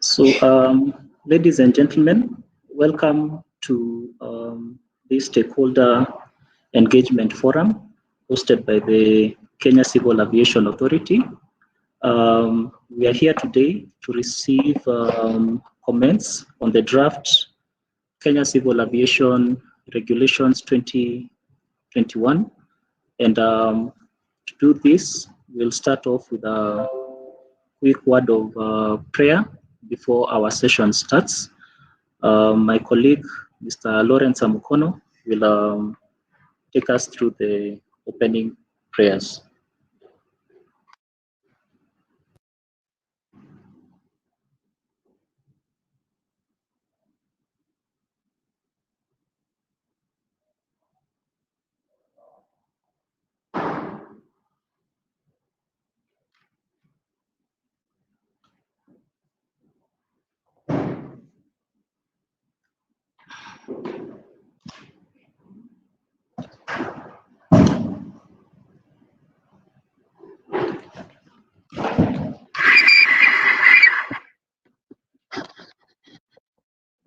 So, ladies and gentlemen, welcome to this stakeholder engagement forum hosted by the Kenya Civil Aviation Authority. We are here today to receive comments on the draft Kenya Civil Aviation Regulations 2021. And to do this, we'll start off with a quick word of prayer before our session starts. My colleague, Mr. Lawrence Amukono, will take us through the opening prayers.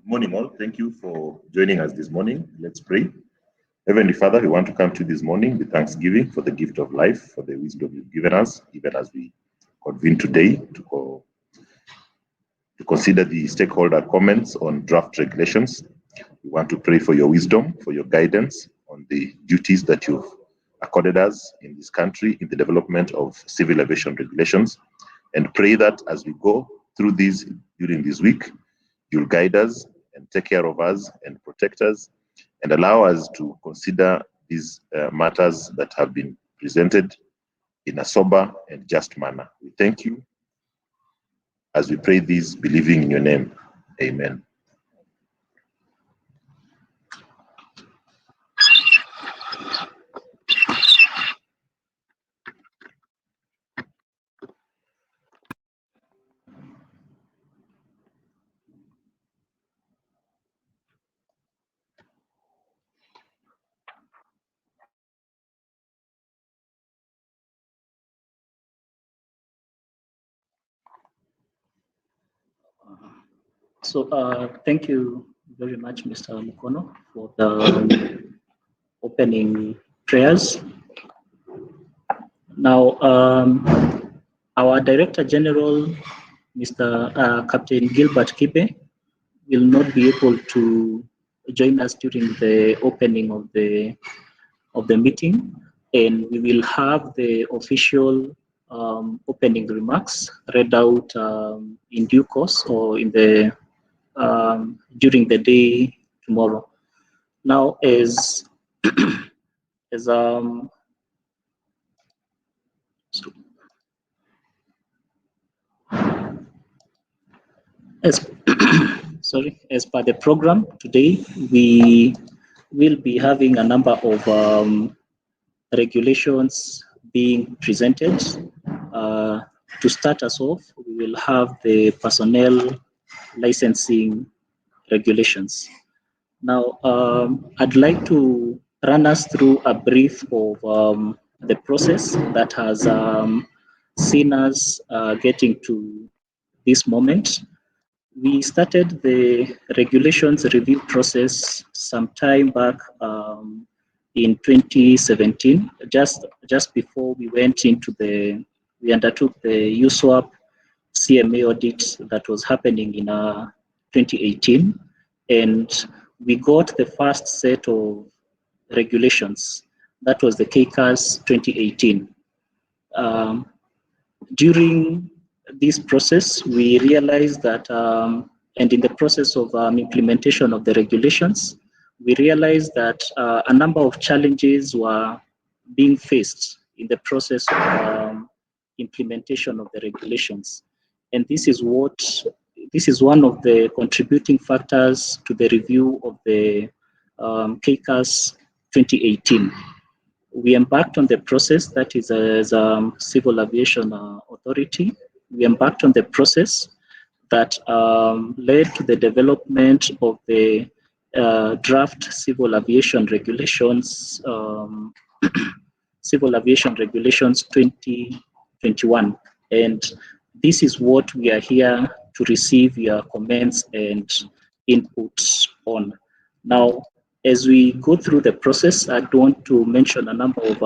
Morning all, thank you for joining us this morning. Let's pray. Heavenly Father, we want to come to you this morning with thanksgiving for the gift of life, for the wisdom you've given us, even as we convene today to consider the stakeholder comments on draft regulations. We want to pray for your wisdom, for your guidance on the duties that you've accorded us in this country in the development of civil aviation regulations, and pray that as we go through these during this week, you'll guide us and take care of us and protect us and allow us to consider these matters that have been presented in a sober and just manner. We thank you as we pray these, believing in your name. Amen. So thank you very much, Mr. Mukono, for the opening prayers. Now, our Director General, Mr. Captain Gilbert Kibe, will not be able to join us during the opening of the meeting, and we will have the official opening remarks read out in due course or in the during the day tomorrow. Now, as as sorry, as per the program today, we will be having a number of regulations being presented. To start us off, we will have the personnel licensing regulations. Now, I'd like to run us through a brief of the process that has seen us getting to this moment. We started the regulations review process some time back in 2017, just before we went into we undertook the USWAP CMA audit that was happening in 2018, and we got the first set of regulations. That was the KCAS 2018. During this process, we realized that, and in the process of implementation of the regulations, we realized that a number of challenges were being faced in the process of implementation of the regulations. And this is one of the contributing factors to the review of the KCAS 2018. We embarked on the process, that is as Civil Aviation Authority. We embarked on the process that led to the development of the draft civil aviation regulations, civil aviation regulations 2021. And this is what we are here to receive your comments and inputs on. Now, as we go through the process, I want to mention a number of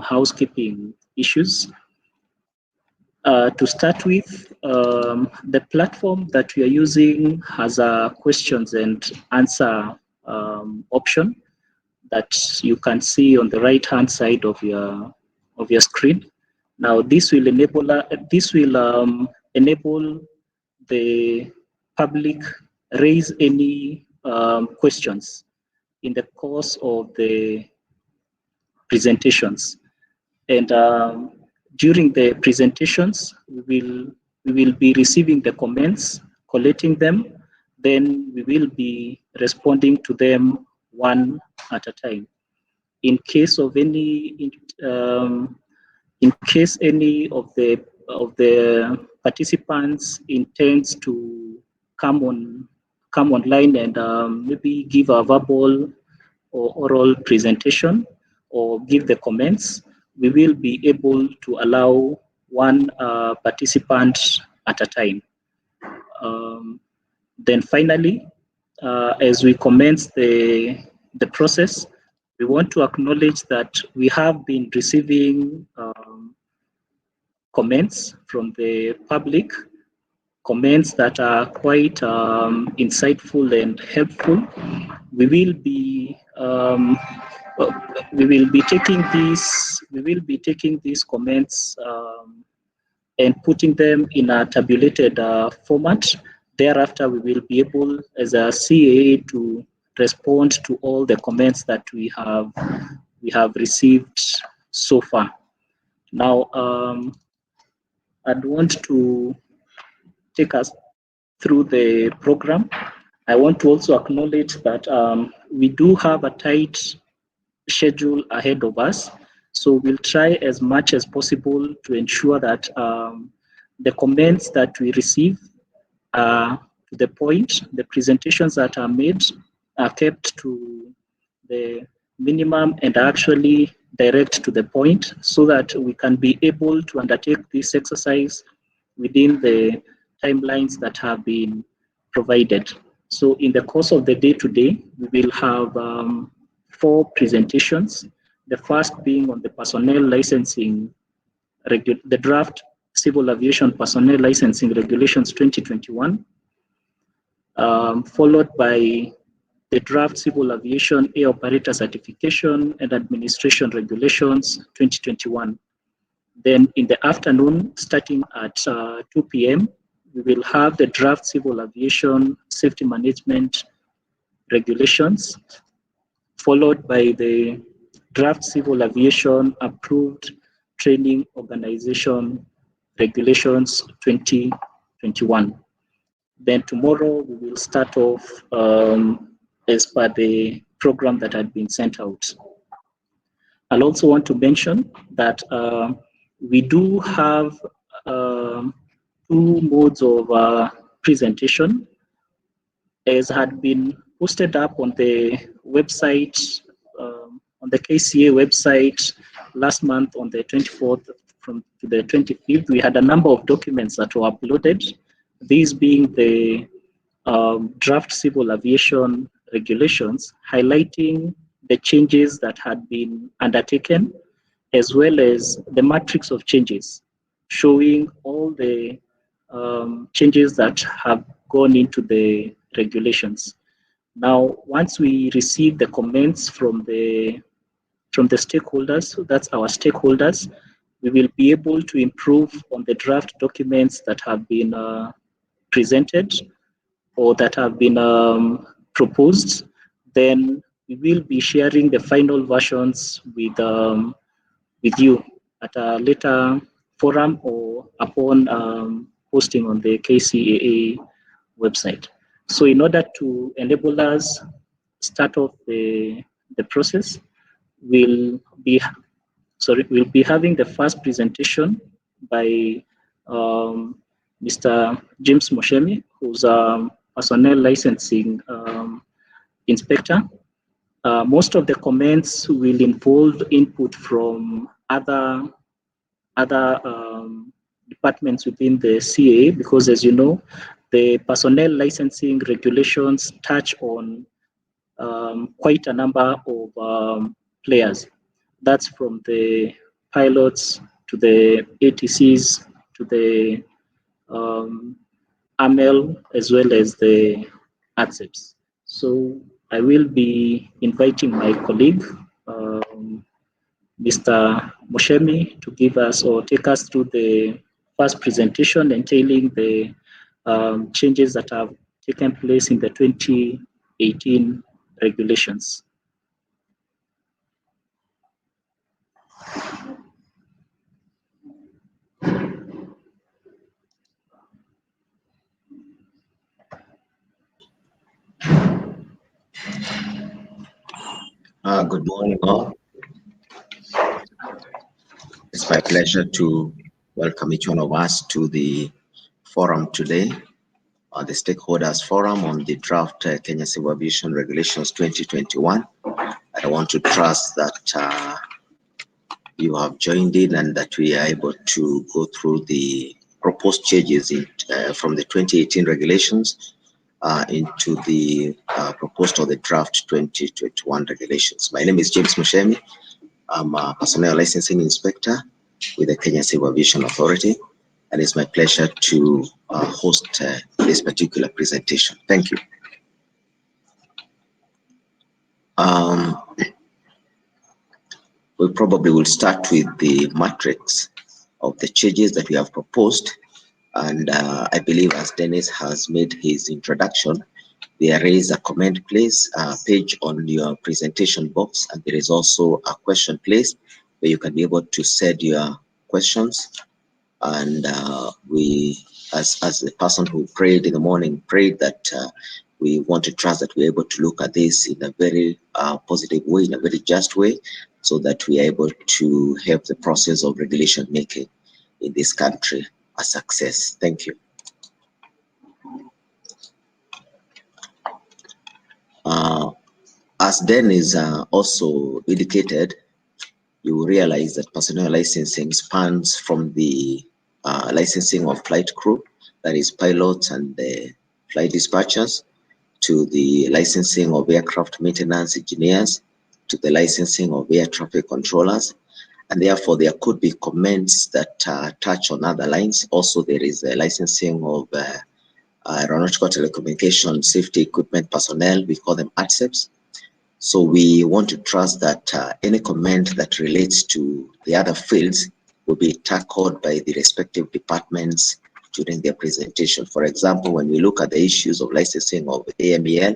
housekeeping issues. To start with, the platform that we are using has a questions and answer option that you can see on the right-hand side of your screen. Now, this will enable enable the public raise any questions in the course of the presentations. And during the presentations, we will be receiving the comments, collating them, then we will be responding to them one at a time. In case of any, in case any of the participants intends to come online and maybe give a verbal or oral presentation or give the comments, we will be able to allow one participant at a time. Then finally, as we commence the process, we want to acknowledge that we have been receiving comments from the public, comments that are quite insightful and helpful. We will be taking these comments and putting them in a tabulated format. Thereafter, we will be able, as a CAA, to respond to all the comments that we have received so far. Now, I'd want to take us through the program. I want to also acknowledge that we do have a tight schedule ahead of us. So we'll try as much as possible to ensure that the comments that we receive are to the point, the presentations that are made are kept to the minimum and actually direct to the point, so that we can be able to undertake this exercise within the timelines that have been provided. So in the course of the day today, we will have 4 presentations. The first being on the personnel licensing, the draft Civil Aviation Personnel Licensing Regulations 2021, followed by the draft Civil Aviation Air Operator Certification and Administration Regulations 2021. Then in the afternoon, starting at 2 p.m., we will have the draft Civil Aviation Safety Management Regulations, followed by the draft Civil Aviation Approved Training Organization Regulations 2021. Then tomorrow we will start off as per the program that had been sent out. I'll also want to mention that we do have 2 modes of presentation, as had been posted up on the website, on the KCAA website last month on the 24th to the 25th. We had a number of documents that were uploaded, these being the draft Civil Aviation Regulations, highlighting the changes that had been undertaken, as well as the matrix of changes, showing all the changes that have gone into the regulations. Now, once we receive the comments from the stakeholders, so that's our stakeholders, we will be able to improve on the draft documents that have been presented or that have been proposed. Then we will be sharing the final versions with you at a later forum or upon posting on the KCAA website. So in order to enable us start off the process, we'll be having the first presentation by Mr. James Moshemi, who's a personnel licensing inspector. Most of the comments will involve input from other departments within the CAA, because as you know, the personnel licensing regulations touch on quite a number of players. That's from the pilots to the ATCs to the AML, as well as the ATSEPs. So I will be inviting my colleague, Mr. Moshemi, to give us or take us through the first presentation entailing the changes that have taken place in the 2018 regulations. Good morning, all. It's my pleasure to welcome each one of us to the forum today, the Stakeholders Forum on the draft Kenya Civil Aviation Regulations 2021. I want to trust that you have joined in and that we are able to go through the proposed changes from the 2018 regulations into the proposed or the draft 2021 regulations. My name is James Moshemi. I'm a personnel licensing inspector with the Kenya Civil Aviation Authority, and it's my pleasure to host this particular presentation. Thank you. We probably will start with the matrix of the changes that we have proposed, and I believe as Dennis has made his introduction, there is a comment place page on your presentation box, and there is also a question place where you can be able to send your questions. And we, as the person who prayed in the morning, prayed that we want to trust that we're able to look at this in a very positive way, in a very just way, so that we are able to help the process of regulation making in this country a success. Thank you. As Dennis also indicated, you will realize that personnel licensing spans from the licensing of flight crew, that is pilots and the flight dispatchers, to the licensing of aircraft maintenance engineers, to the licensing of air traffic controllers, and therefore there could be comments that touch on other lines. Also, there is a licensing of aeronautical telecommunication safety equipment personnel, we call them ATSEPs. So we want to trust that any comment that relates to the other fields will be tackled by the respective departments during their presentation. For example, when we look at the issues of licensing of AMEL,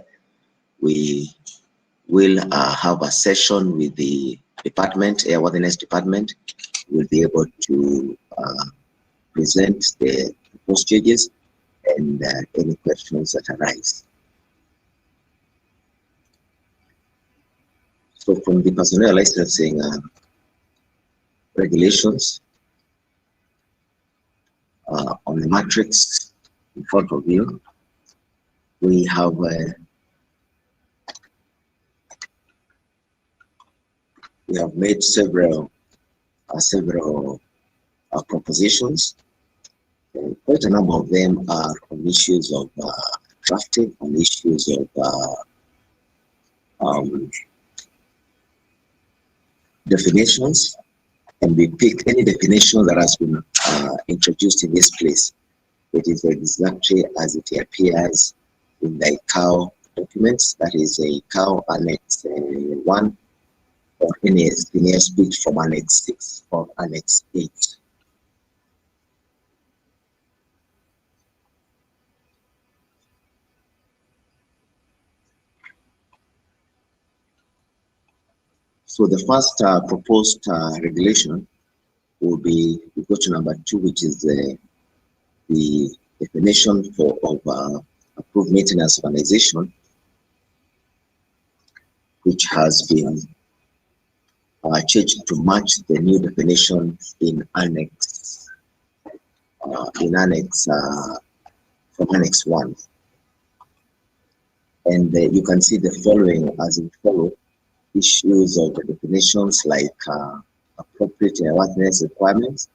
we will have a session with the department, Airworthiness Department. We'll be able to present the proposed changes and any questions that arise. So from the personnel licensing regulations, on the matrix in front of you, we have made several propositions. Quite a number of them are on issues of drafting, on issues of definitions, and we pick any definition that has been introduced in this place. It is exactly as it appears in the ICAO documents, that is a ICAO Annex 1, or any speech from Annex 6 or Annex 8. So the first proposed regulation will be, we go to number 2, which is the definition of approved maintenance organization, which has been changed to match the new definition in Annex from Annex 1. And you can see the following as it follow. Issues of the definitions like appropriate awareness requirements,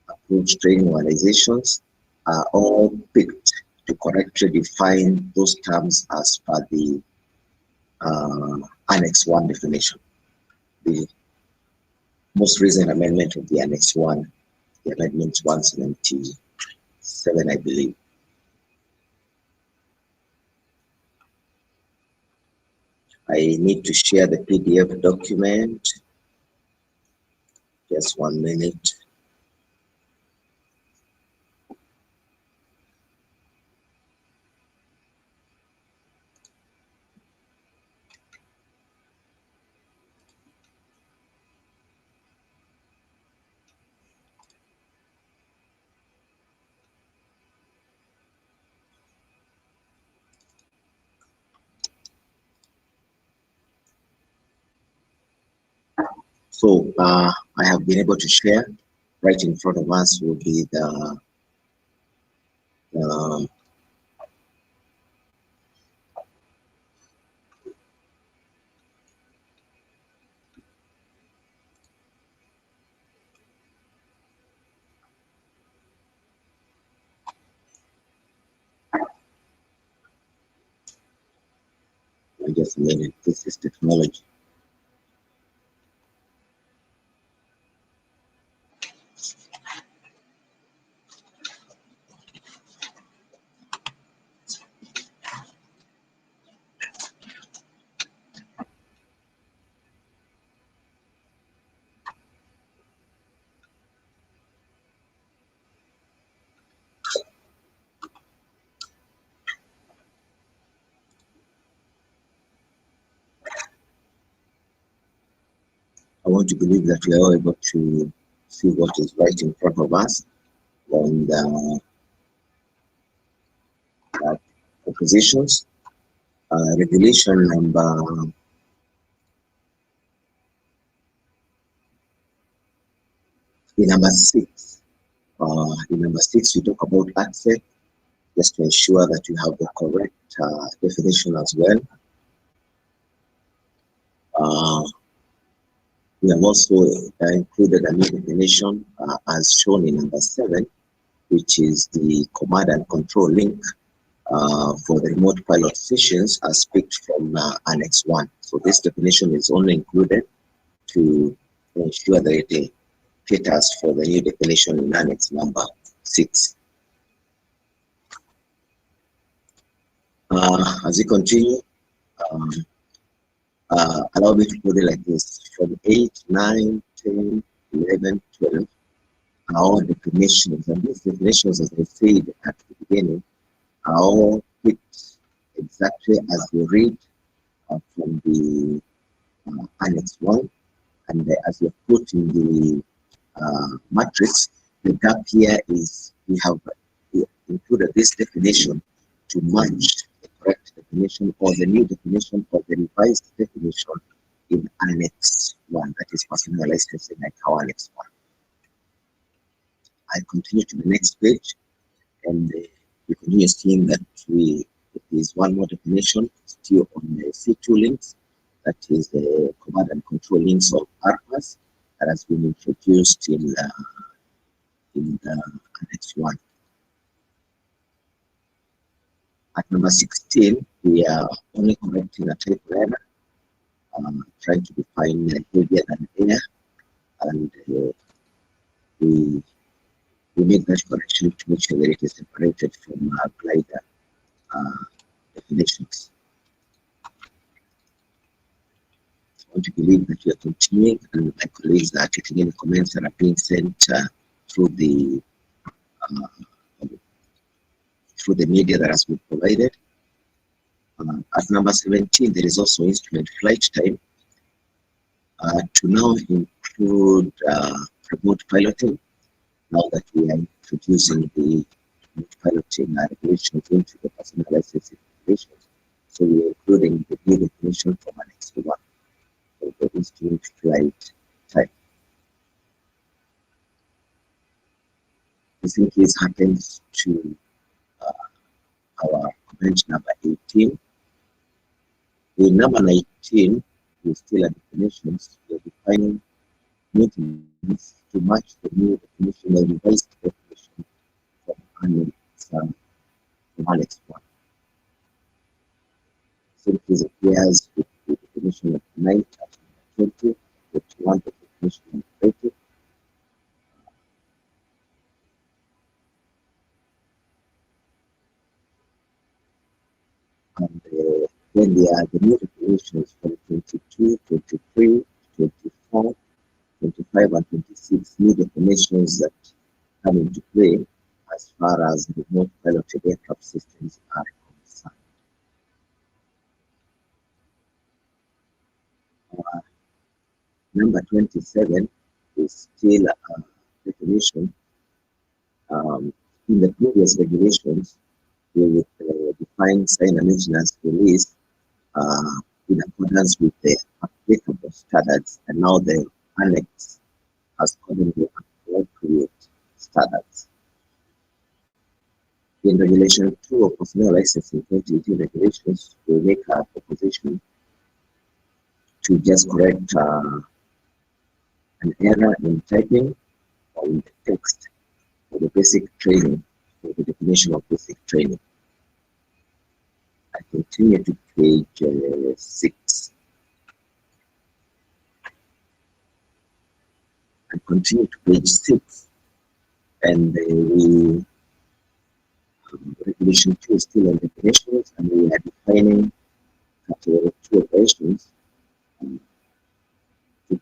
approach training organizations are all picked to correctly define those terms as per the Annex 1 definition. The most recent amendment of the Annex 1, the Amendment 177, I believe. I need to share the PDF document. Just 1 minute. So I have been able to share. Right in front of us will be the just a minute. This is technology. I want to believe that we are all able to see what is right in front of us on the propositions. Regulation number in number 6. In number 6, we talk about access, just to ensure that you have the correct definition as well. We have also included a new definition as shown in number 7, which is the command and control link for the remote pilot sessions as picked from Annex 1. So this definition is only included to ensure that it caters for the new definition in Annex number 6. As we continue, allow me to put it like this. From 8, 9, 10, 11, 12, are all definitions. And these definitions, as I said at the beginning, are all picked exactly as they read from the Annex 1. And as you put in the matrix, the gap here is we have included this definition to match the correct definition or the new definition or the revised definition in Annex 1, that is personal licensing like our Annex 1. I continue to the next page, and you continue seeing that it is one more definition still on the C2 links, that is the command and control links of ARPAs that has been introduced in the Annex 1. At number 16, we are only correcting a type error, trying to define heavier than air, and we make that correction to make sure that it is separated from glider definitions. I want to believe that we are continuing, and my colleagues are taking any comments that are being sent through the media that has been provided. At number 17, there is also instrument flight time to now include remote piloting, now that we are introducing the remote piloting regulations into the personal licensing regulations. So we are including the new definition from Annex 1 for the instrument flight time. This in case happens to our comment number 18, In number 19, we still have definitions. We are defining meetings to match the new definition, the revised definition from Annex 1. Simply appears with the definition of 9, 20, 21, the definition of 30. And then there are the new definitions from 22, 23, 24, 25, and 26, new definitions that come into play as far as remote piloted aircraft systems are concerned. Number 27 is still a definition. In the previous regulations, we would define sign and maintenance release in accordance with the applicable standards, and now the annex has accordingly appropriate standards. In Regulation 2 of Personnel Licensing 2018 regulations, we make a proposition to just correct an error in typing or in the text for the basic training, for the definition of basic training. I continue to page 6. I continue to page 6, and we Regulation 2 is still on definitions, and we are defining category 2 operations to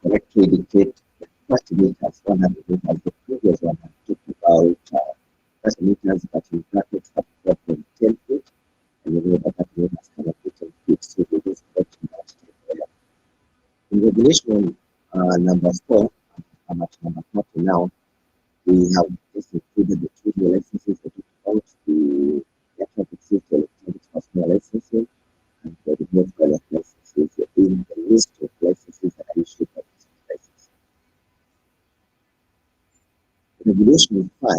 correctly indicate the 30 meters, 100 meters. The previous one had talked about 30 meters, but in brackets at 4.10 feet, and the other 30 meters cannot be 10 feet, so we just correcting that. In regulation number 4, I'm at number 30 now, we have just included the two licenses that we about the air traffic safety electronic personnel licensing and the remote pilot licenses in the list of licenses that are issued by this license. Regulation 5,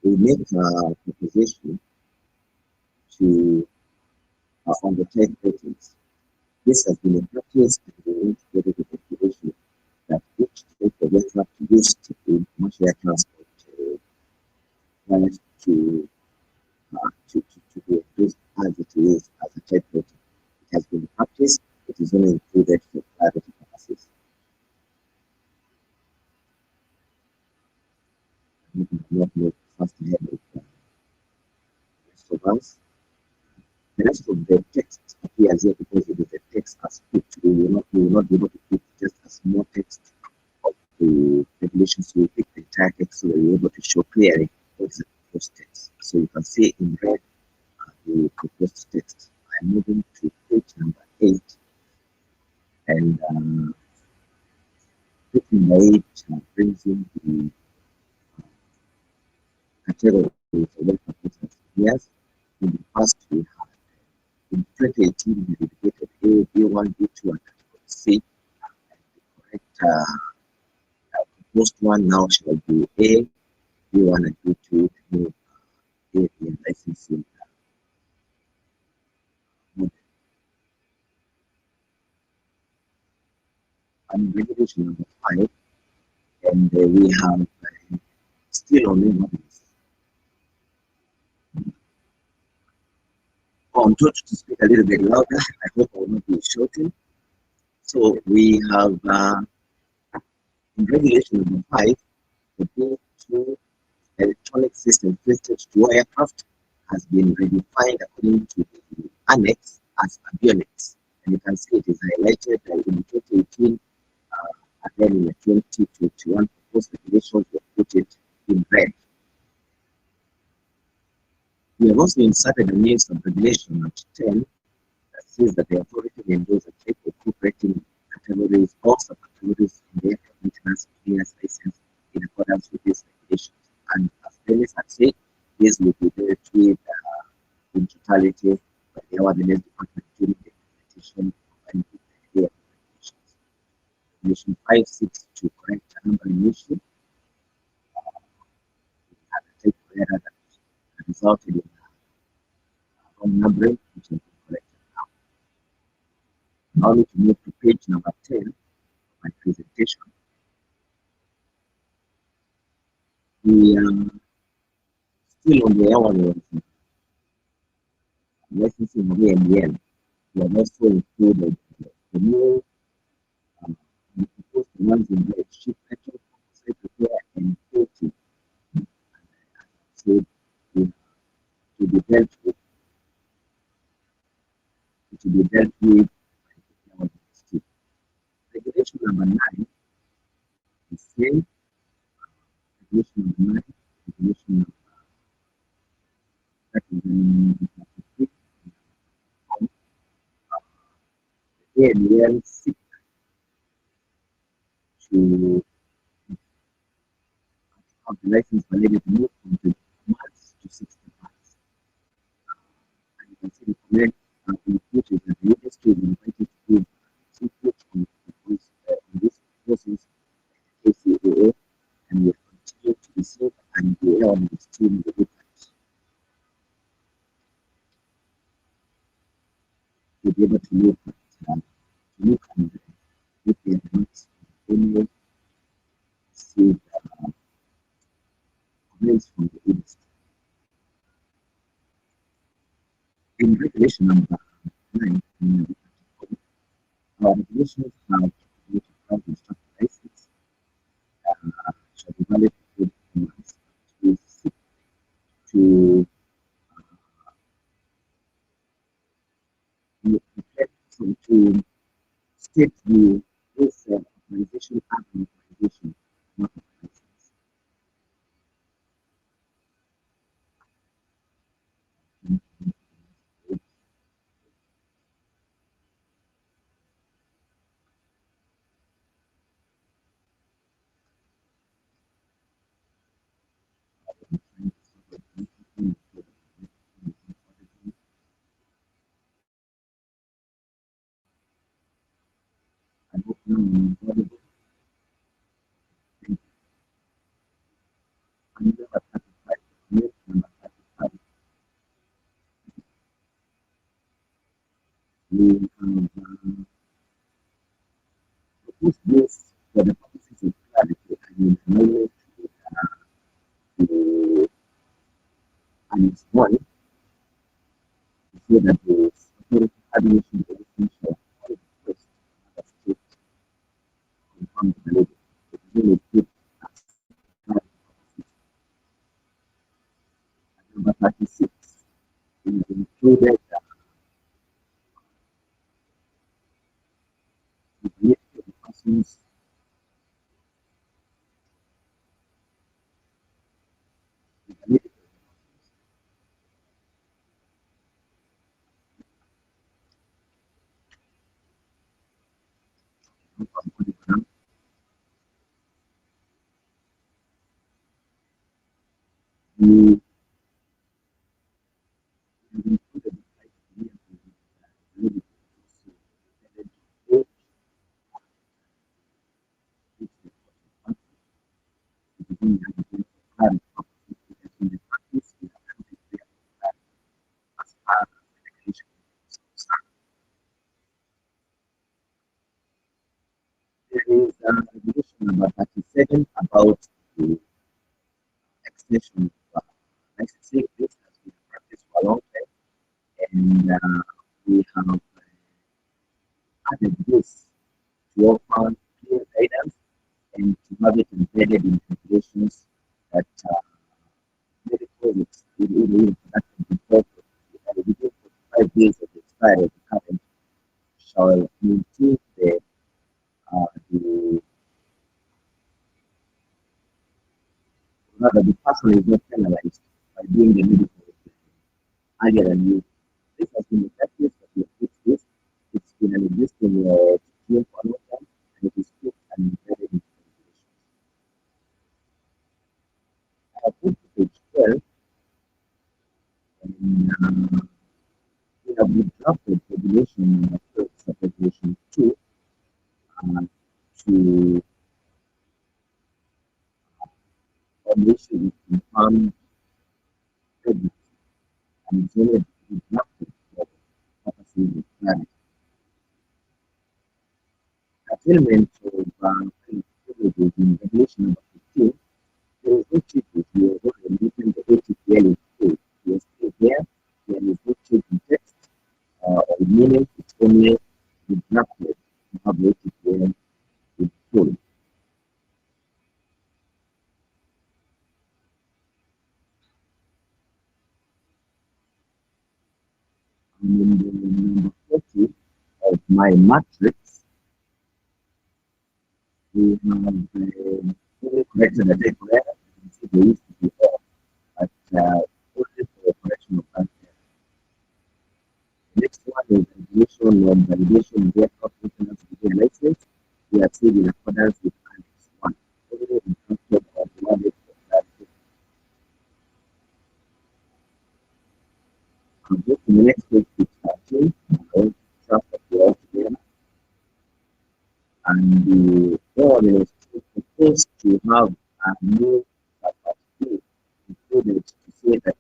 we make a proposition to on the type ratings. This has been a practice and we integrated the regulation that each type of aircraft used in commercial air transport required to be approved as it is as a type rating. It has been practiced, it is only included for private purposes. We can not move fast ahead with the rest of us. The rest of the text appears here because it is a text as put. We will not be able to put just a small text of the regulations. We pick the entire text so that we're able to show clearly what is the proposed text. So you can see in red the proposed text. I'm moving to page number 8, and page number 8 brings in the categories of aircraft. Yes, in the past we had in 2018 we dedicated A, B1, B2, and category C. And the correct proposed one now shall be A, B1, and B2, the new Aviation licensing model. And regulation number 5, and we have still on new models. Oh, I'm told to speak a little bit louder. I hope I will not be shouting. So we have in regulation number 5, the B2 electronic system fitted to aircraft has been redefined according to the annex as avionics. And you can see it is highlighted in 2018, and then in the 2021 proposed regulations were put it in red. We have also inserted a new sub-regulation at 10 that says that the authority may endorse a type of operating categories or subcategories in the aircraft maintenance clearance license in accordance with these regulations. And as Dennis had said, this will be dealt with in totality by the Awareness Department during the implementation of any regulations. Regulation 5.6 to correct a numbering issue. We had a type of error that resulted in wrong numbering, which has been corrected now. Now need to move to page number 10 of my presentation. We are still on the hour licensing of AML. We have also included the new the proposed ones in the ship actual site repair and safety. So to be dealt with, to be dealt with by the regulation number 9 is same. Regulation number 9, regulation number that is in the AML seek to have the license validity move from 20 months to 60 months. And you can see the comment which is that the industry is invited to give input on this process, KCAA, and will continue to receive and be on the stream the impact. To be able to look at if they are not any received comments from the industry. In regulation number 9, our regulations have the Crowd Instructor license shall be valid for 4 months to seek to reflect to state the this authorization and authorization, not license. I hope now I'm audible. Number 35, number 35. We have proposed this for the purposes of clarity and knowledge to Annex 1 to say that the authority aviation relationship request another state confirm the label. It really put number 36 is included the validity of the persons the validity of the program. We have included the criteria for the validity also dependent on age, its reporting function. It is only evidence of current purposes because in the practice we have to declare that as far as the regulation is concerned. There is regulation number 37 about the extension of licensing. This has been practiced for a long time, and we have added this to offer clear guidance and to have it embedded in regulations that medical production before within 45 days of the expiry of the patent shall maintain the rather the person is not penalized by doing the medical earlier than you. This has been effective, but we have fixed this. It's been an existing scheme for a long time, and it is fixed and embedded in the regulations. I have put to page 12, and we have drafted regulation number 12, subregulation 2, to on the issue of confirmed pregnancy, and it's only drafted for purposes of clarity. curtailment of privileges in regulation number 15, there is no change. We are not removing the ATPL in code. We are still there. There is no change in text or meaning. It's only the drafted to have the ATPL in code. And in the number 40 of my matrix, we have fully corrected the data error. You can see there used to be error, but only for correction of that error. Next one is regulation on validation of aircraft maintenance with license. We are still in accordance with Annex 1. Only instructed or provided for clarity. I'll go to the next page, which is 13. I want to trust that we all together. And the board is supposed to have a new capacity included to say that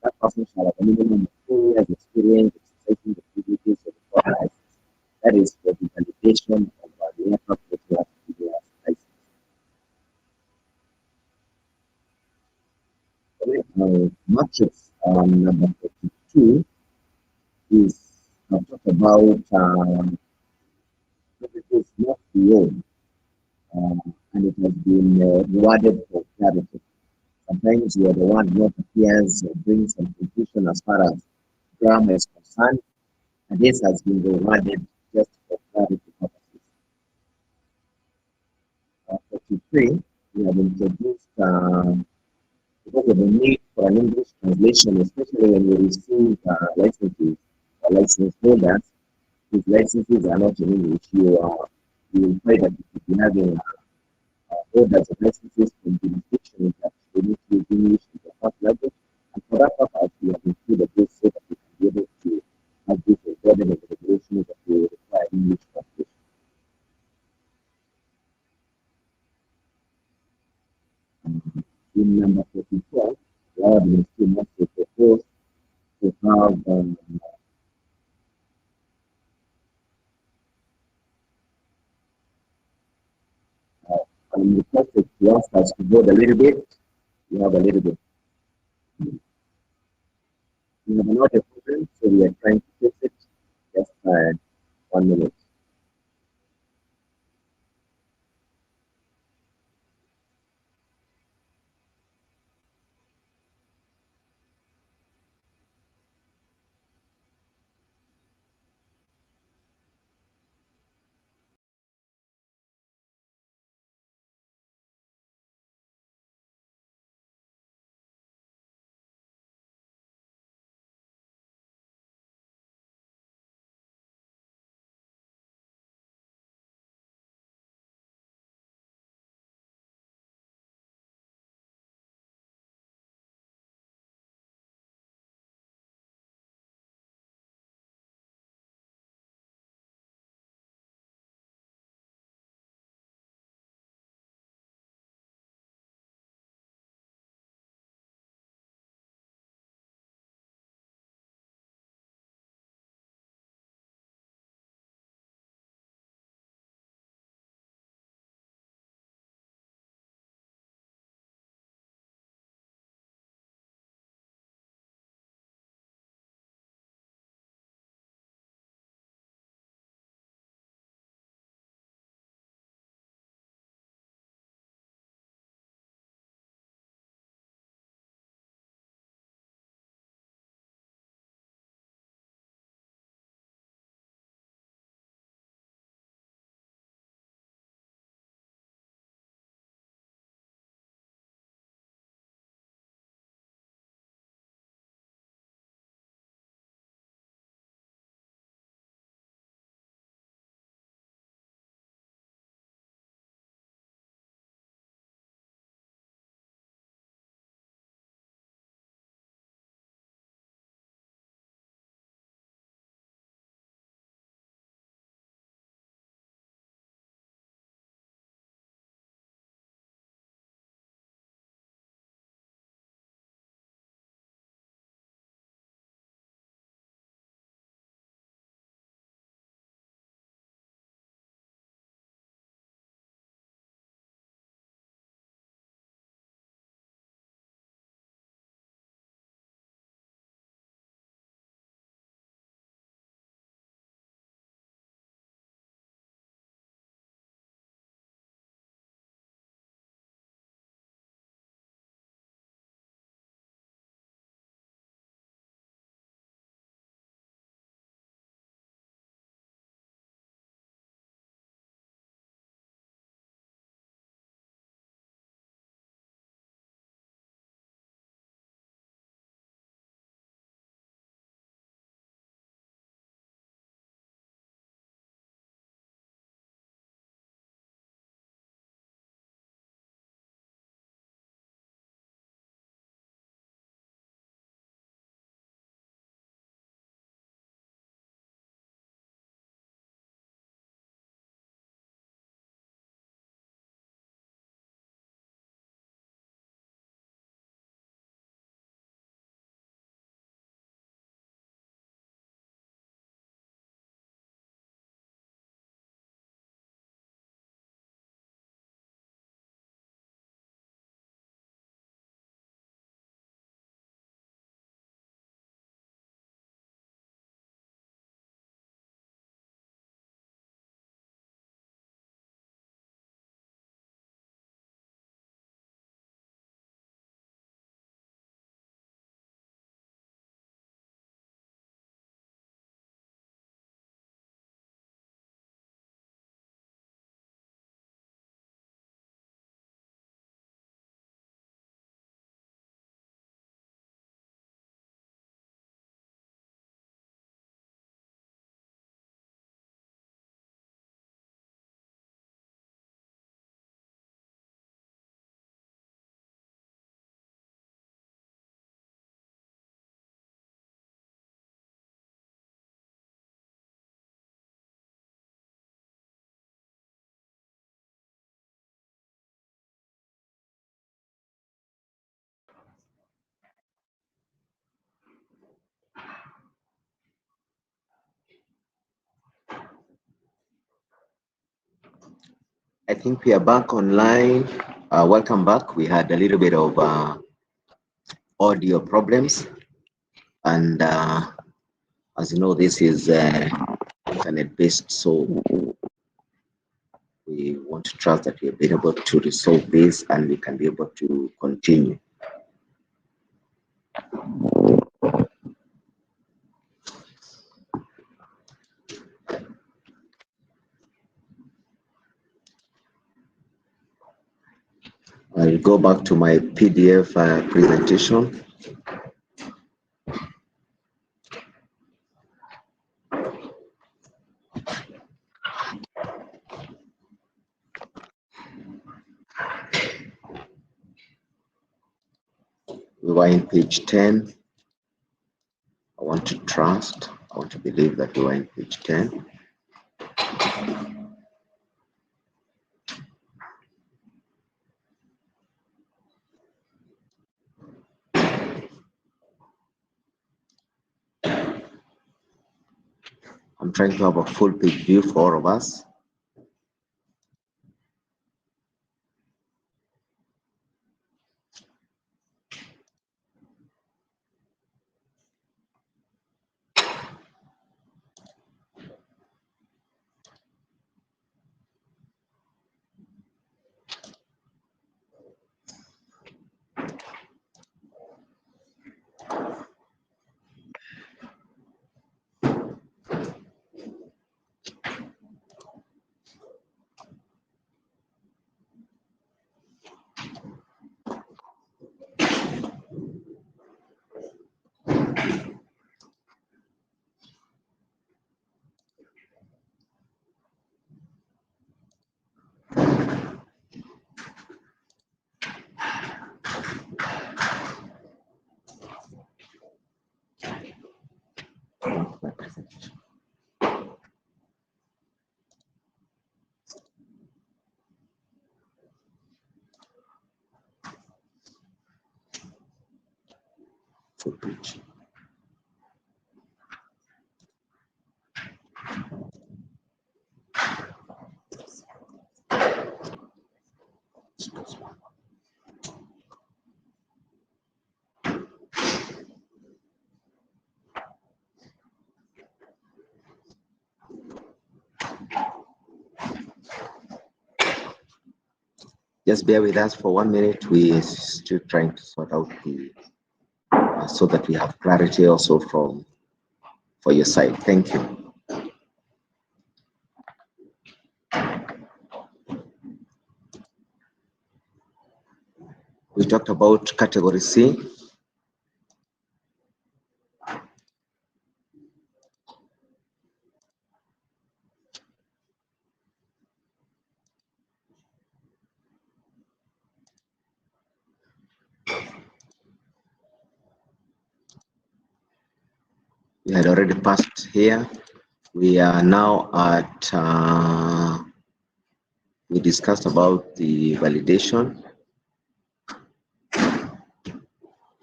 that person shall have a minimum of 2 years experience exercising the privileges of the foreign license. That is for the validation of the aircraft that you have to be license. Matrix number 42 is talk about privileges not beyond, and it has been rewarded for clarity. Sometimes you are the one who appears or brings some confusion as far as grammar is concerned, and this has been rewarded just for clarity purposes. 43, we have introduced because of the need for an English translation, especially when you receive licenses or license holders, these licenses are not in English. You will find that you could be having orders of licenses from jurisdictions that they need to use English in their first language. And for that purpose, we have included this so that we can be able to have this embedded in the regulations that will require English translation. In number 44, the audience still wants to propose to have requested to ask us to vote a little bit. We have a little bit. We have an audio problem, so we are trying to fix it. Just 1 minute. I think we are back online. Welcome back. We had a little bit of audio problems, and as you know, this is internet-based, so we want to trust that we have been able to resolve this and we can be able to continue. I'll go back to my PDF presentation. We were in page 10. I want to trust, I want to believe that we were in page 10. I'm trying to have a full page view for all of us. Full page. Just bear with us for 1 minute. We're still trying to sort out the so that we have clarity also for your side. Thank you. We talked about category C. We had already passed here. We are now at, we discussed about the validation.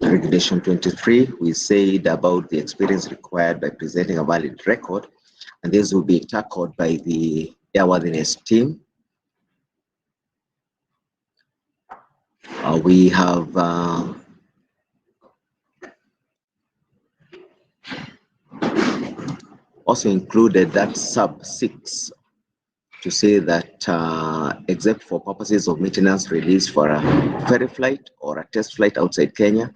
Regulation 23, we said about the experience required by presenting a valid record, and this will be tackled by the airworthiness team. We have also included that sub 6 to say that except for purposes of maintenance release for a ferry flight or a test flight outside Kenya,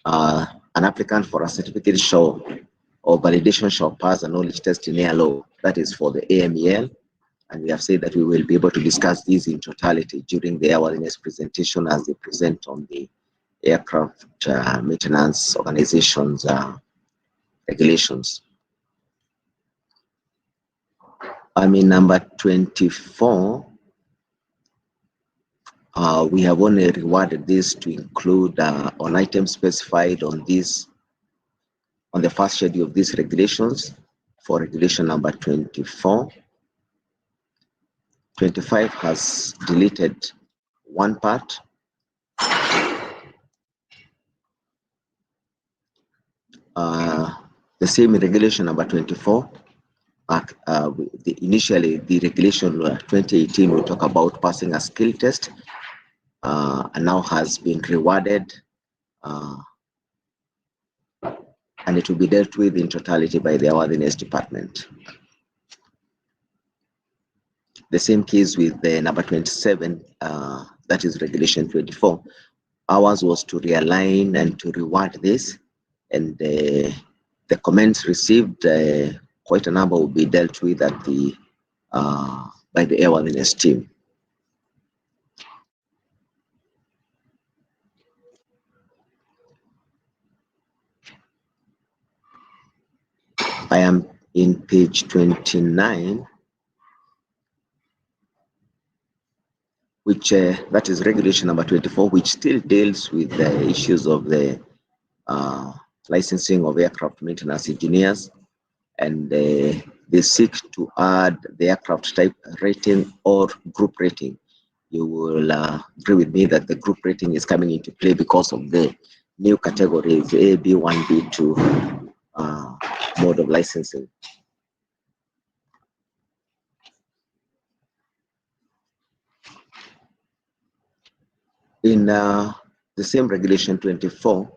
an applicant for a certificate or validation shall pass a knowledge test in air law. That is for the AMEL. And we have said that we will be able to discuss these in totality during the airworthiness presentation as they present on the aircraft maintenance organizations regulations. Number 24, we have only rewarded this to include on items specified on this, on the first schedule of these regulations for regulation number 24. 25 has deleted one part. The same regulation number 24. initially the regulation 2018 will talk about passing a skill test, and now has been rewarded, and it will be dealt with in totality by the airworthiness department. The same case with the number 27, that is regulation 24. Ours was to realign and to reward this, and the comments received, quite a number will be dealt with at the by the airworthiness team. I am in page 29, which that is regulation number 24, which still deals with the issues of the licensing of aircraft maintenance engineers, and they seek to add the aircraft type rating or group rating. You will agree with me that the group rating is coming into play because of the new categories A, B1, B2 mode of licensing. In the same regulation 24,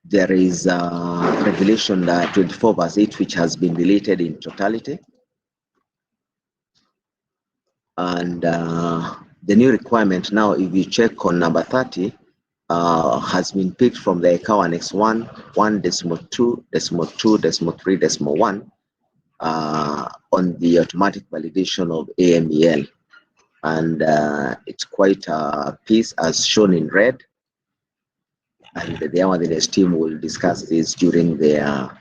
there is regulation 24 verse 8, which has been deleted in totality. And the new requirement now, if you check on number 30, has been picked from the ICAO Annex 1, 1.2, 2, 3, 1 on the automatic validation of AMEL. And it's quite a piece as shown in red. And the airworthiness team will discuss this during their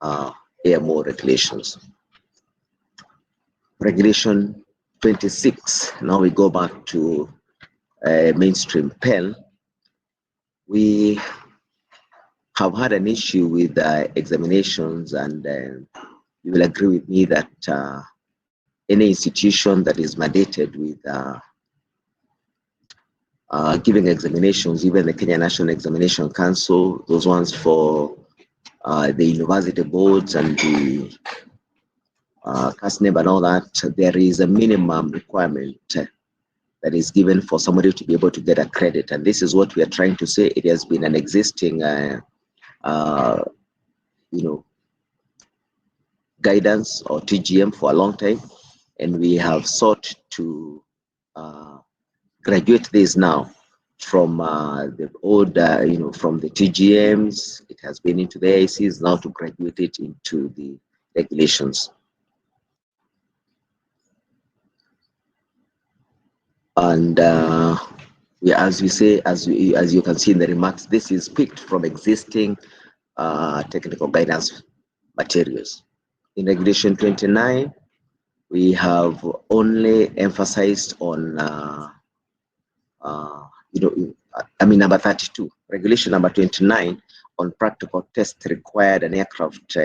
AMO regulations. Regulation 26, now we go back to mainstream PEL. We have had an issue with examinations, and you will agree with me that any institution that is mandated with giving examinations, even the Kenya National Examination Council, those ones for the university boards and the CASNEB and all that, there is a minimum requirement that is given for somebody to be able to get a credit. And this is what we are trying to say. It has been an existing, guidance or TGM for a long time, and we have sought to graduate this now from the old, from the TGMs. It has been into the AICs, now to graduate it into the regulations. And as we say, as you can see in the remarks, this is picked from existing technical guidance materials. In regulation 29, we have only emphasized on, number 32, regulation number 29 on practical test required and aircraft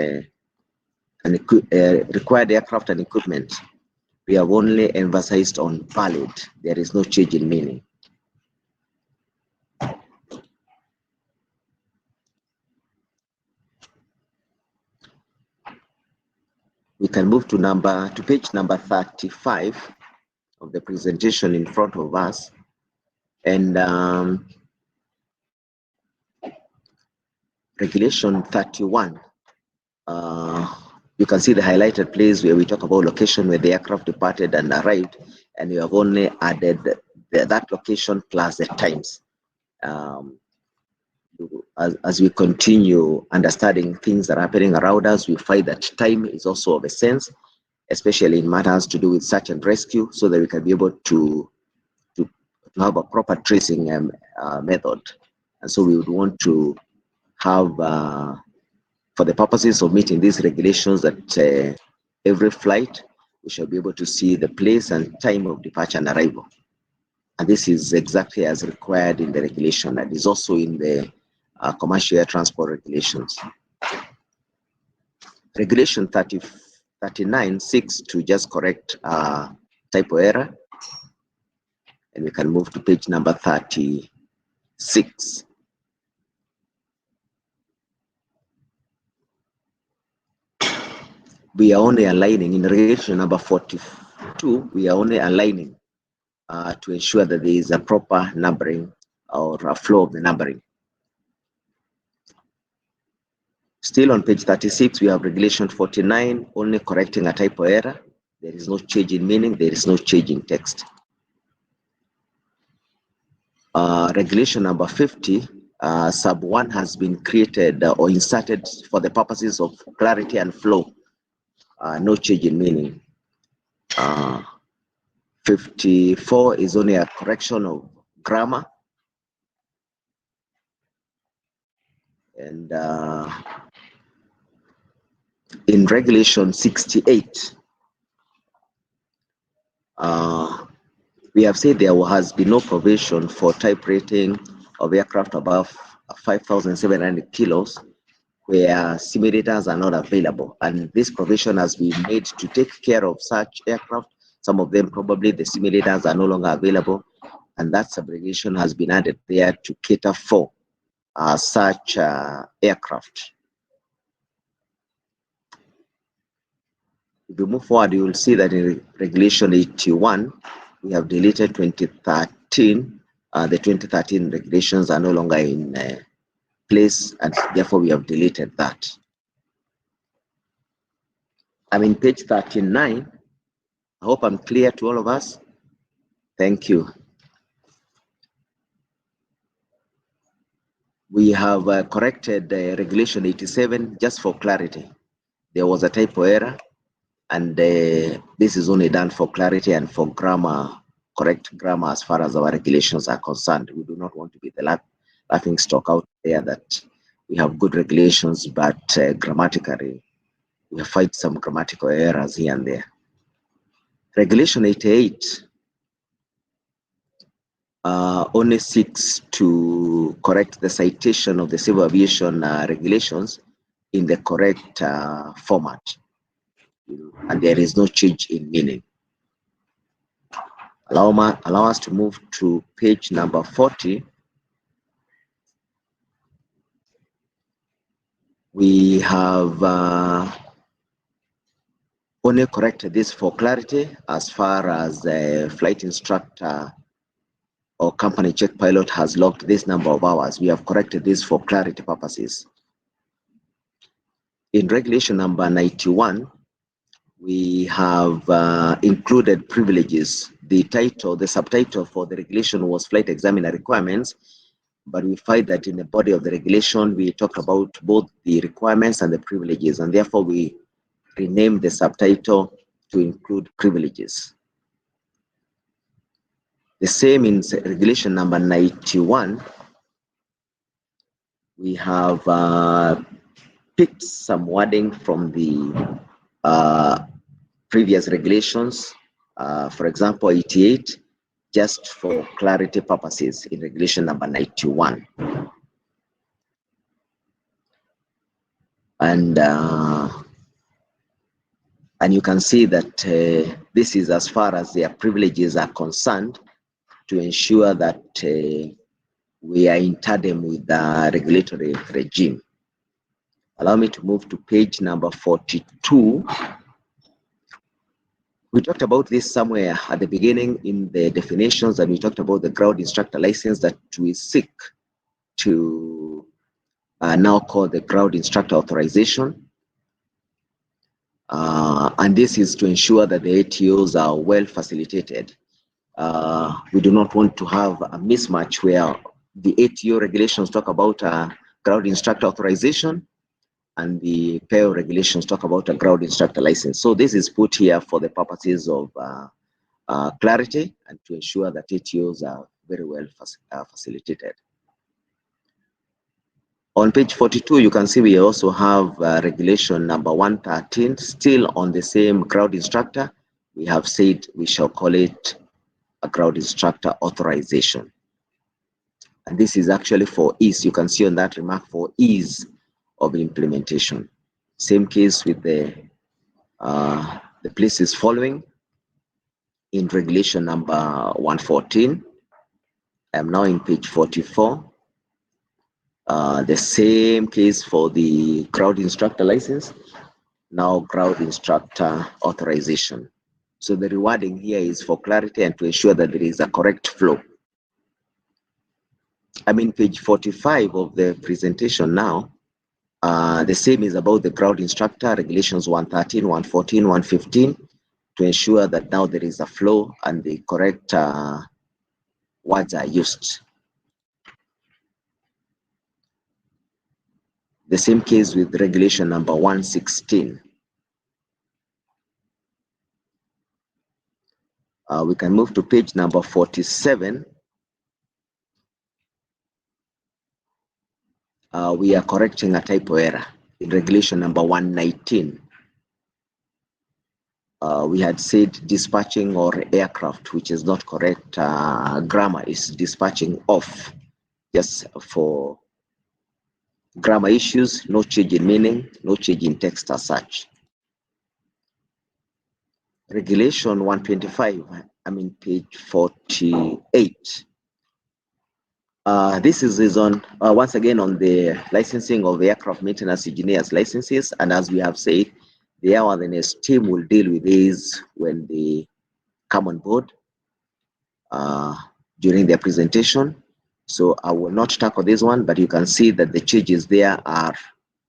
required aircraft and equipment. We have only emphasized on valid. There is no change in meaning. We can move to page number 35 of the presentation in front of us, and regulation 31. You can see the highlighted place where we talk about location where the aircraft departed and arrived, and you have only added that location plus the times. As we continue understanding things that are happening around us, we find that time is also of essence, especially in matters to do with search and rescue, so that we can be able to have a proper tracing method. And so we would want to have, for the purposes of meeting these regulations, that every flight we shall be able to see the place and time of departure and arrival. And this is exactly as required in the regulation, and is also in the commercial air transport regulations. Regulation 39 seeks to just correct typo error, and we can move to page number 36. we are only aligning in regulation number 42. We are only aligning to ensure that there is a proper numbering or a flow of the numbering. Still on page 36, we have regulation 49, only correcting a typo error. There is no change in meaning, there is no change in text. Regulation number 50, sub 1 has been created or inserted for the purposes of clarity and flow. No change in meaning. 54 is only a correction of grammar. And in regulation 68, we have said there has been no provision for type rating of aircraft above 5,700 kilos where simulators are not available. And this provision has been made to take care of such aircraft. Some of them probably the simulators are no longer available. And that subrogation has been added there to cater for such aircraft. If we move forward, you will see that in regulation 81, we have deleted 2013. The 2013 regulations are no longer in place, and therefore we have deleted that. I'm in page 39. I hope I'm clear to all of us. Thank you. We have corrected regulation 87 just for clarity. There was a typo error, and this is only done for clarity and for grammar, correct grammar as far as our regulations are concerned. We do not want to be the laughing stock out there that we have good regulations, but grammatically, we find some grammatical errors here and there. Regulation 88 only seeks to correct the citation of the civil aviation regulations in the correct format, and there is no change in meaning. Allow us to move to page number 40. We have only corrected this for clarity as far as the flight instructor or company check pilot has logged this number of hours. We have corrected this for clarity purposes. In regulation number 91, we have included privileges. The subtitle for the regulation was flight examiner requirements, but we find that in the body of the regulation, we talk about both the requirements and the privileges, and therefore we renamed the subtitle to include privileges. The same in regulation number 91, we have picked some wording from the previous regulations, for example, 88, just for clarity purposes in regulation number 91. And you can see that this is as far as their privileges are concerned, to ensure that we are in tandem with the regulatory regime. Allow me to move to page number 42. We talked about this somewhere at the beginning in the definitions, and we talked about the ground instructor license that we seek to now call the ground instructor authorization. And this is to ensure that the ATOs are well facilitated. We do not want to have a mismatch where the ATO regulations talk about ground instructor authorization and the PAO regulations talk about a ground instructor license. So this is put here for the purposes of clarity and to ensure that ATOs are very well facilitated. On page 42, you can see we also have regulation number 113, still on the same ground instructor. We have said we shall call it a ground instructor authorization. And this is actually for ease. You can see on that remark for ease of implementation. Same case with the places following in regulation number 114. I'm now in page 44. The same case for the crowd instructor license. now Crowd Instructor Authorization. So the rewarding here is for clarity and to ensure that there is a correct flow. I'm in page 45 of the presentation now. The same is about the Crowd Instructor, regulations 113, 114, 115, to ensure that now there is a flow and the correct words are used. The same case with regulation number 116. We can move to page number 47. We are correcting a typo error in regulation number 119. We had said dispatching or aircraft, which is not correct. Grammar is dispatching off. Just for grammar issues, no change in meaning, no change in text as such. Regulation 125, I'm in page 48. This is on, once again, on the licensing of the aircraft maintenance engineers licenses. And as we have said, the airworthiness team will deal with these when they come on board during their presentation. So I will not tackle this one, but you can see that the changes there are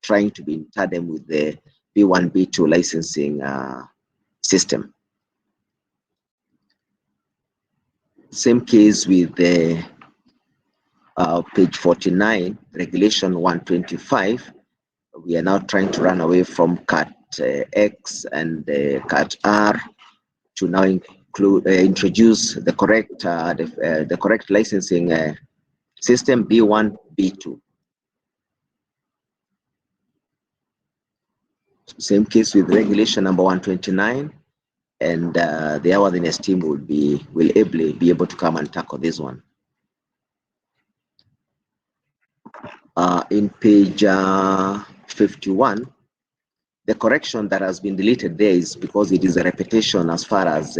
trying to be in tandem with the B1, B2 licensing system. Same case with the page 49, regulation 125. We are now trying to run away from CAT X and CAT R to now introduce the correct licensing system B1, B2. Same case with regulation number 129, and the airworthiness team will ably be able to come and tackle this one. In page 51, the correction that has been deleted there is because it is a repetition as far as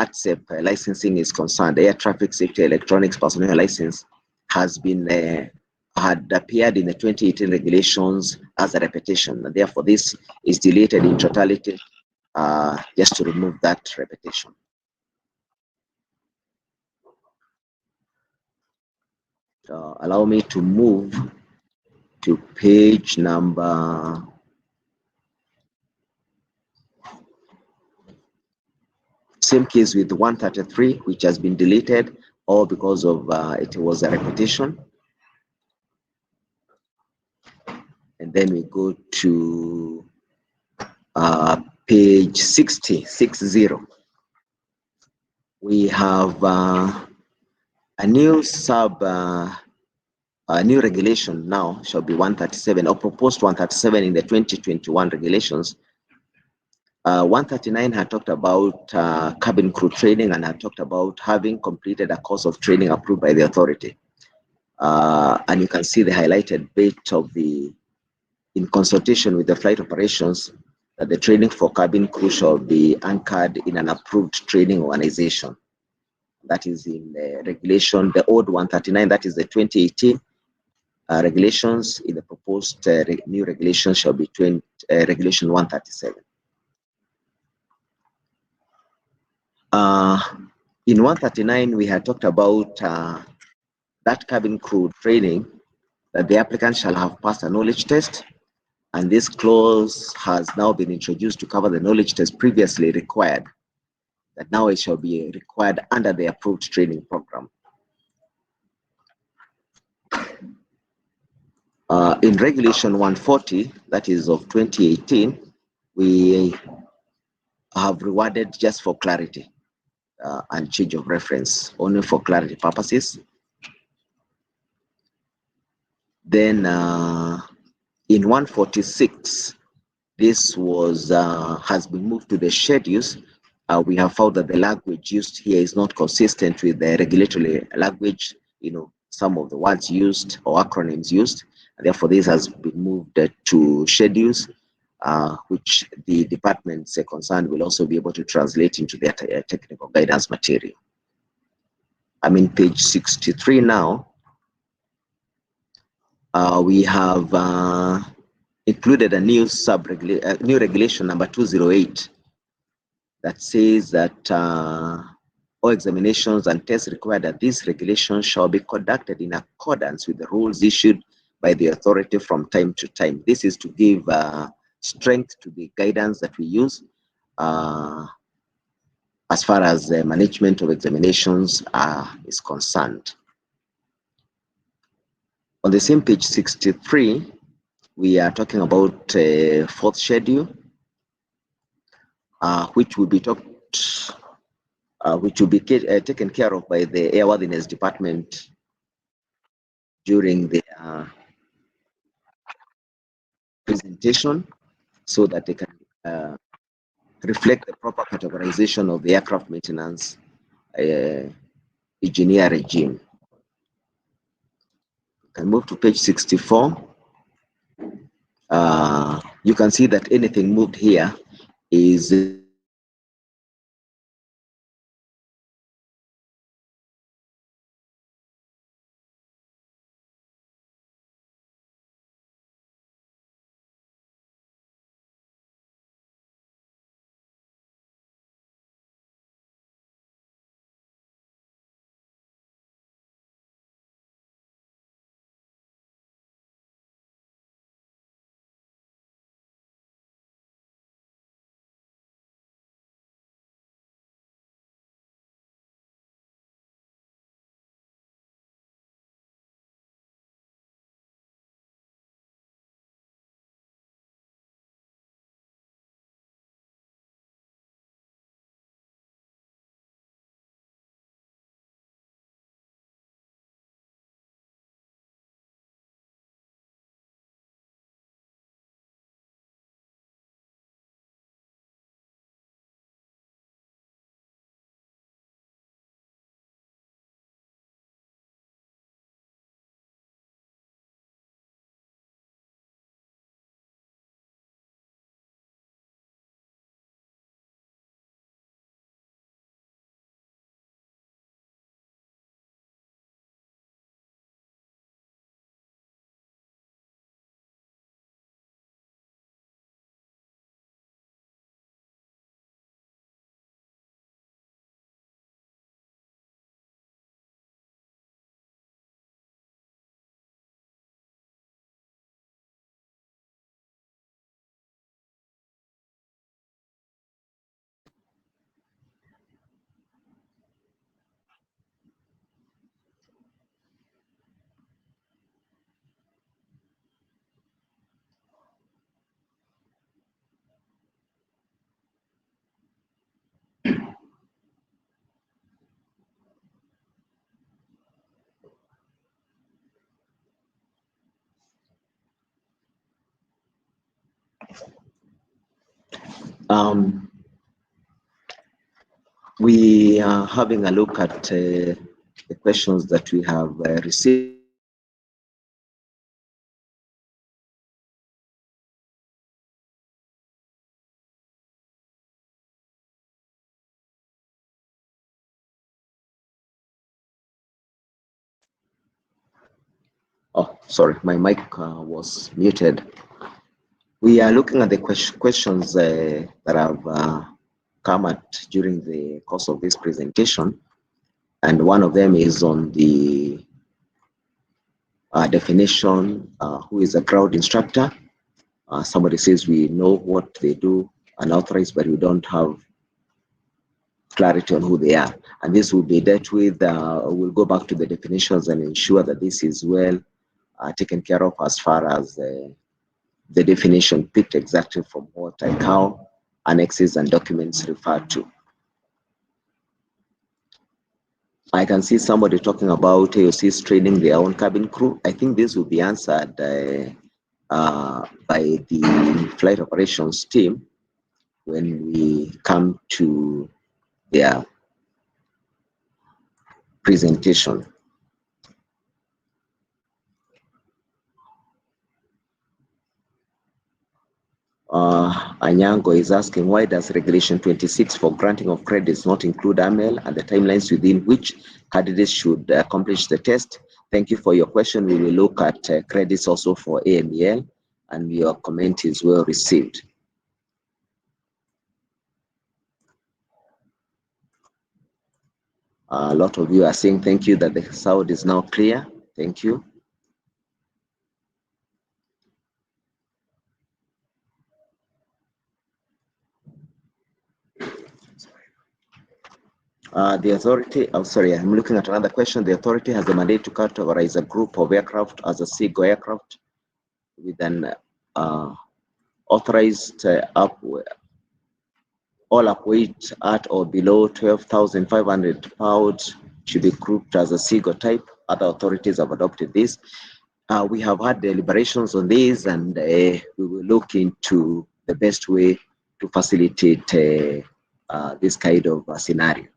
ATSEP licensing is concerned. Air Traffic Safety Electronics Personnel License has been had appeared in the 2018 regulations as a repetition. And therefore, this is deleted in totality just to remove that repetition. Allow me to move to page number 'Same case with 133, which has been deleted, all because of it was a repetition. And then we go to page 60. We have a new new regulation now shall be 137, or proposed 137 in the 2021 regulations. 139 had talked about cabin crew training and had talked about having completed a course of training approved by the authority. And you can see the highlighted bit of in consultation with the flight operations, that the training for cabin crew shall be anchored in an approved training organization. That is in the regulation, the old 139, that is the 2018 regulations. In the proposed new regulation shall be regulation 137. In 139, we had talked about that cabin crew training, that the applicant shall have passed a knowledge test, and this clause has now been introduced to cover the knowledge test previously required, that now it shall be required under the approved training program. In regulation 140, that is of 2018, we have rewarded just for clarity and change of reference, only for clarity purposes. Then in 146, this was has been moved to the schedules. We have found that the language used here is not consistent with the regulatory language. Some of the words used or acronyms used. Therefore, this has been moved to schedules, which the departments concerned will also be able to translate into their technical guidance material. I'm in page 63 now. We have included a new new regulation number 208 that says that all examinations and tests required at this regulation shall be conducted in accordance with the rules issued by the authority from time to time. This is to give strength to the guidance that we use as far as the management of examinations is concerned. On the same page 63, we are talking about fourth schedule, which will be taken care of by the Airworthiness Department during the presentation, so that they can reflect the proper categorization of the aircraft maintenance engineer regime. You can move to page 64. You can see that anything moved here is we are having a look at the questions that we have received. Oh, sorry, my mic was muted. We are looking at the questions that have come at during the course of this presentation, and one of them is on the definition, who is a crowd instructor. Somebody says we know what they do and authorized, but we don't have clarity on who they are. And this will be dealt with. We'll go back to the definitions and ensure that this is well taken care of as far as the definition picked exactly from what ICAO annexes and documents refer to. I can see somebody talking about AOCs training their own cabin crew. I think this will be answered by the flight operations team when we come to their presentation. Anyango is asking, why does Regulation 26 for granting of credits not include AML and the timelines within which candidates should accomplish the test? Thank you for your question. We will look at credits also for AML and your comment is well received. A lot of you are saying thank you that the sound is now clear. Thank you. The authority, I'm sorry, I'm looking at another question. The authority has a mandate to categorize a group of aircraft as a SIGO aircraft with an authorized all upweight at or below 12,500 pounds should be grouped as a SIGO type. Other authorities have adopted this. We have had deliberations on this, and we will look into the best way to facilitate this kind of scenario.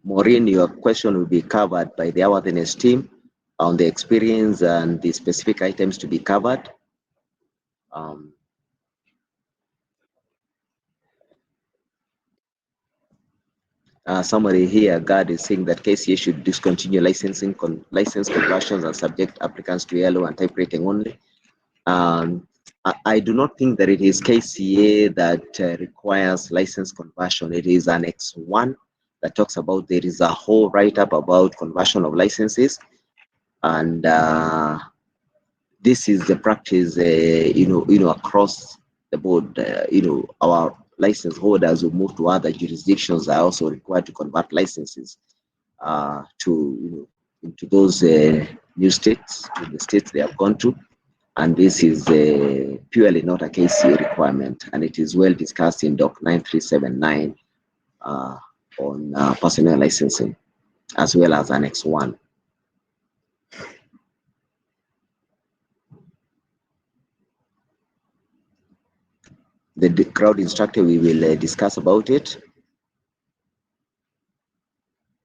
Maureen, your question will be covered by the awareness team on the experience and the specific items to be covered. Somebody here, God, is saying that KCA should discontinue license conversions and subject applicants to yellow and type rating only. I do not think that it is KCA that requires license conversion. It is Annex 1 that talks about, there is a whole write-up about conversion of licenses, and this is the practice, across the board. Our license holders who move to other jurisdictions are also required to convert licenses into those new states, to the states they have gone to. And this is purely not a KCA requirement, and it is well discussed in Doc 9379 on personnel licensing, as well as Annex 1. The crowd instructor, we will discuss about it.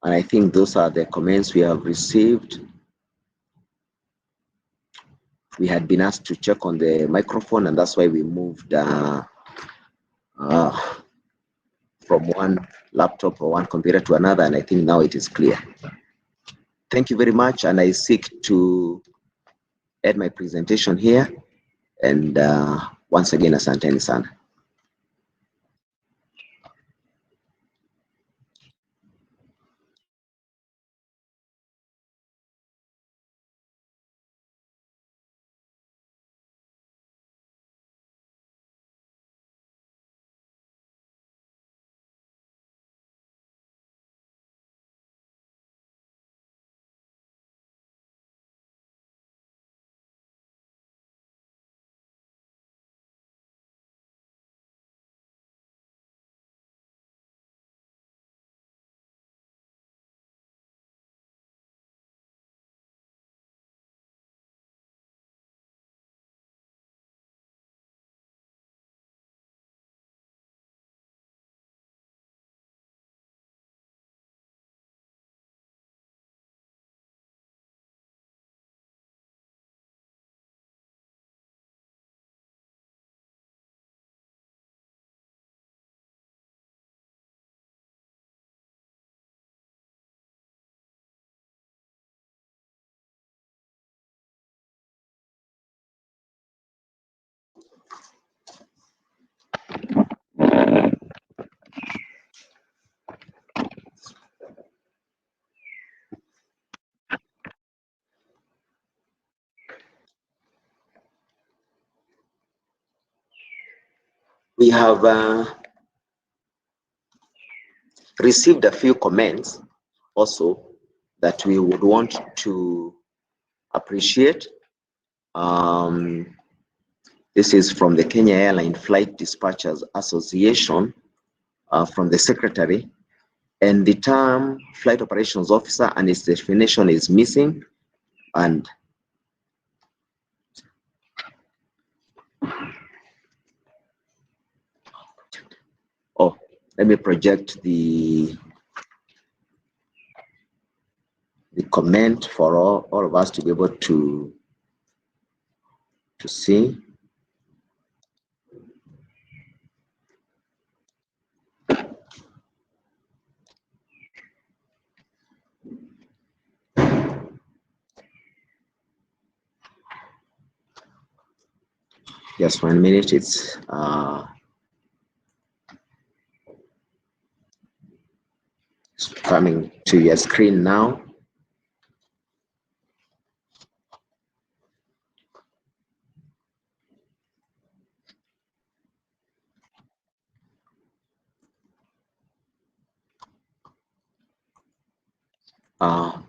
And I think those are the comments we have received. We had been asked to check on the microphone, and that's why we moved from one laptop or one computer to another, and I think now it is clear. Thank you very much, and I seek to end my presentation here. And once again, asanteni sana. We have received a few comments also that we would want to appreciate. This is from the Kenya Airline Flight Dispatchers Association, from the secretary, and the term flight operations officer and its definition is missing. And let me project the comment for all of us to be able to see. Just 1 minute. It's coming to your screen now.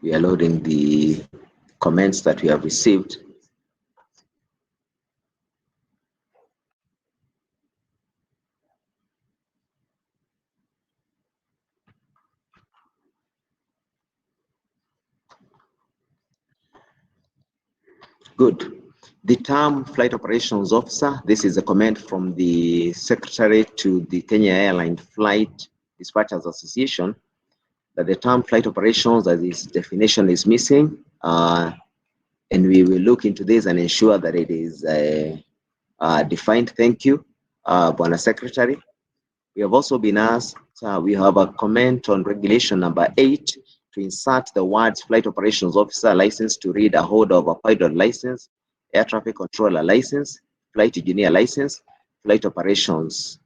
We are loading the comments that we have received. Good. The term flight operations officer, this is a comment from the secretary to the Kenya Airline Flight Dispatchers Association, that the term flight operations, as its definition, is missing. And we will look into this and ensure that it is defined. Thank you, Bwana Secretary. We have also been asked, we have a comment on regulation number 8 to insert the words flight operations officer license to read a holder of a pilot license, air traffic controller license, flight engineer license, flight operations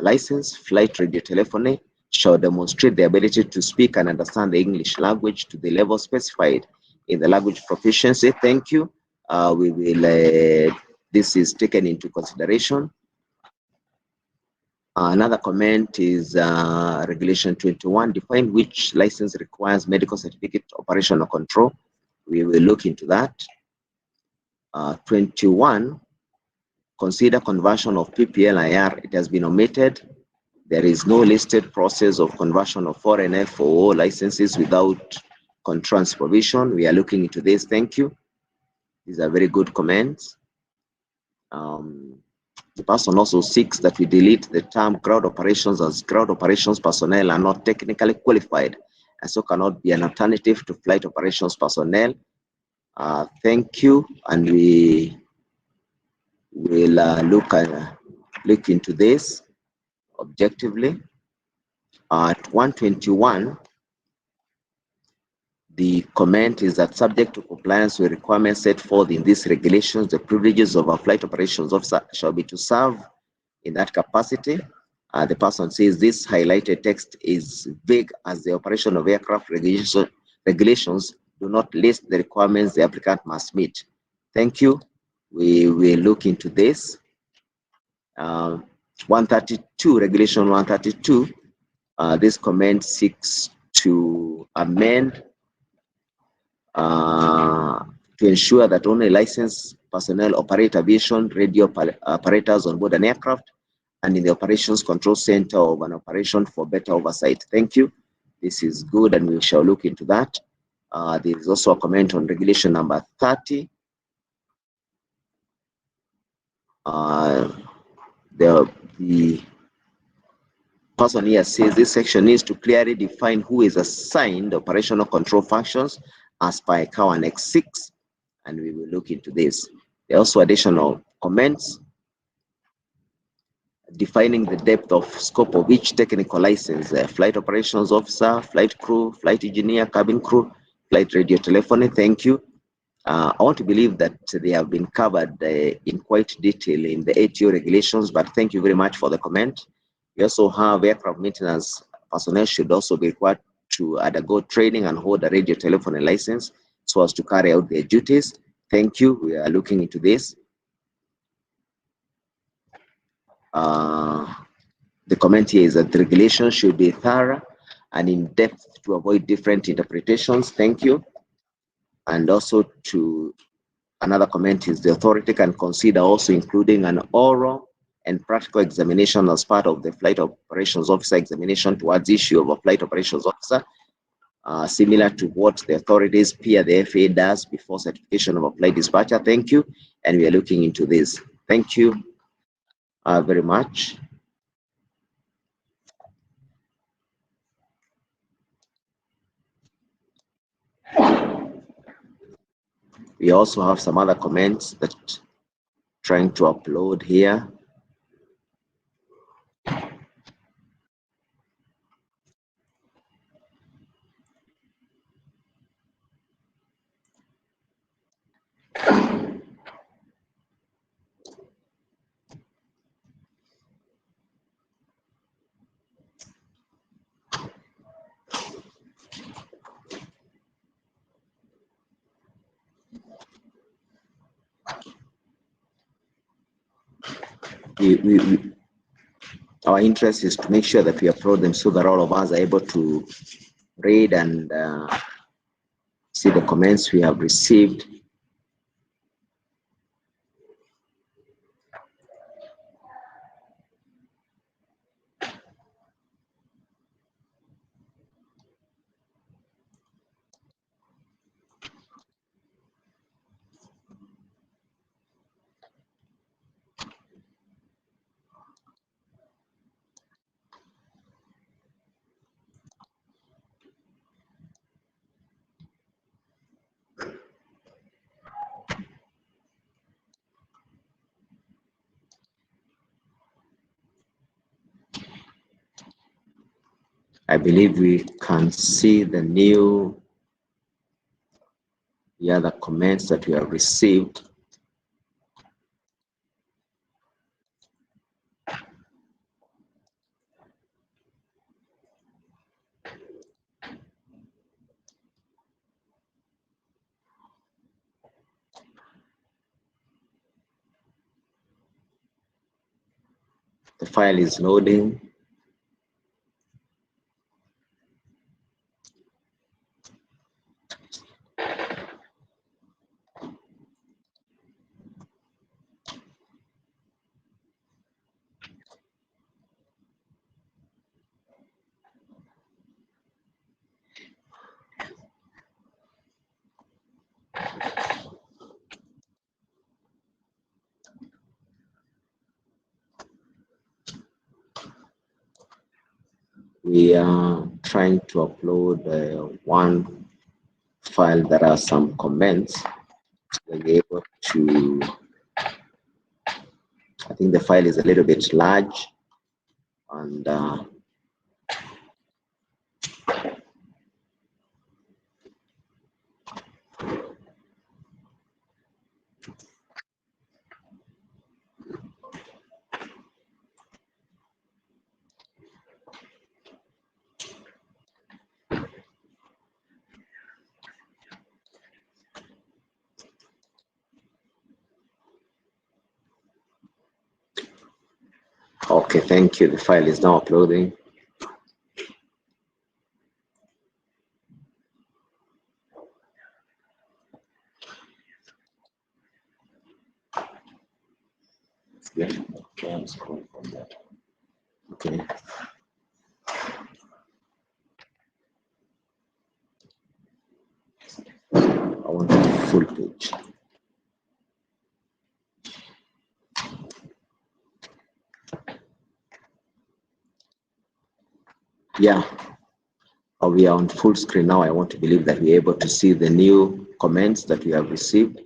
license, flight radio telephony, shall demonstrate the ability to speak and understand the English language to the level specified in the language proficiency. Thank you. We will, this is taken into consideration. Another comment is regulation 21, define which license requires medical certificate operational control. We will look into that. 21, consider conversion of PPLIR. It has been omitted. There is no listed process of conversion of foreign FOO licenses without Contrans provision. We are looking into this. Thank you. These are very good comments. The person also seeks that we delete the term crowd operations, as crowd operations personnel are not technically qualified and so cannot be an alternative to flight operations personnel. Thank you, and we will look into this objectively. At 121, the comment is that subject to compliance with requirements set forth in these regulations, the privileges of a flight operations officer shall be to serve in that capacity. The person says this highlighted text is vague as the operation of aircraft regulations do not list the requirements the applicant must meet. Thank you. We will look into this. 132, regulation 132, this comment seeks to amend to ensure that only licensed personnel operate aviation radio apparatus on board an aircraft and in the operations control center of an operation for better oversight. Thank you. This is good, and we shall look into that. There is also a comment on regulation number 30. The person here says this section needs to clearly define who is assigned operational control functions as per ICAO Annex 6, and we will look into this. There are also additional comments defining the depth of scope of each technical license, flight operations officer, flight crew, flight engineer, cabin crew, flight radio telephony. Thank you. I want to believe that they have been covered in quite detail in the ATO regulations, but thank you very much for the comment. We also have aircraft maintenance personnel should also be required to undergo training and hold a radio telephony license so as to carry out their duties. Thank you. We are looking into this. The comment here is that the regulation should be thorough and in depth to avoid different interpretations. Thank you. And also to another comment is the authority can consider also including an oral and practical examination as part of the flight operations officer examination towards issue of a flight operations officer, similar to what the authorities peer the FAA does before certification of a flight dispatcher. Thank you, and we are looking into this. Thank you very much. We also have some other comments that trying to upload here. our interest is to make sure that we upload them so that all of us are able to read and see the comments we have received. I believe we can see the other comments that we have received. The file is loading. We are trying to upload one file that has some comments. We'll be able to, I think the file is a little bit large, and okay, thank you. The file is now uploading. Yeah. Okay, I'm scrolling from that. Okay. I want the full page. Yeah. We are on full screen now. I want to believe that we're able to see the new comments that we have received.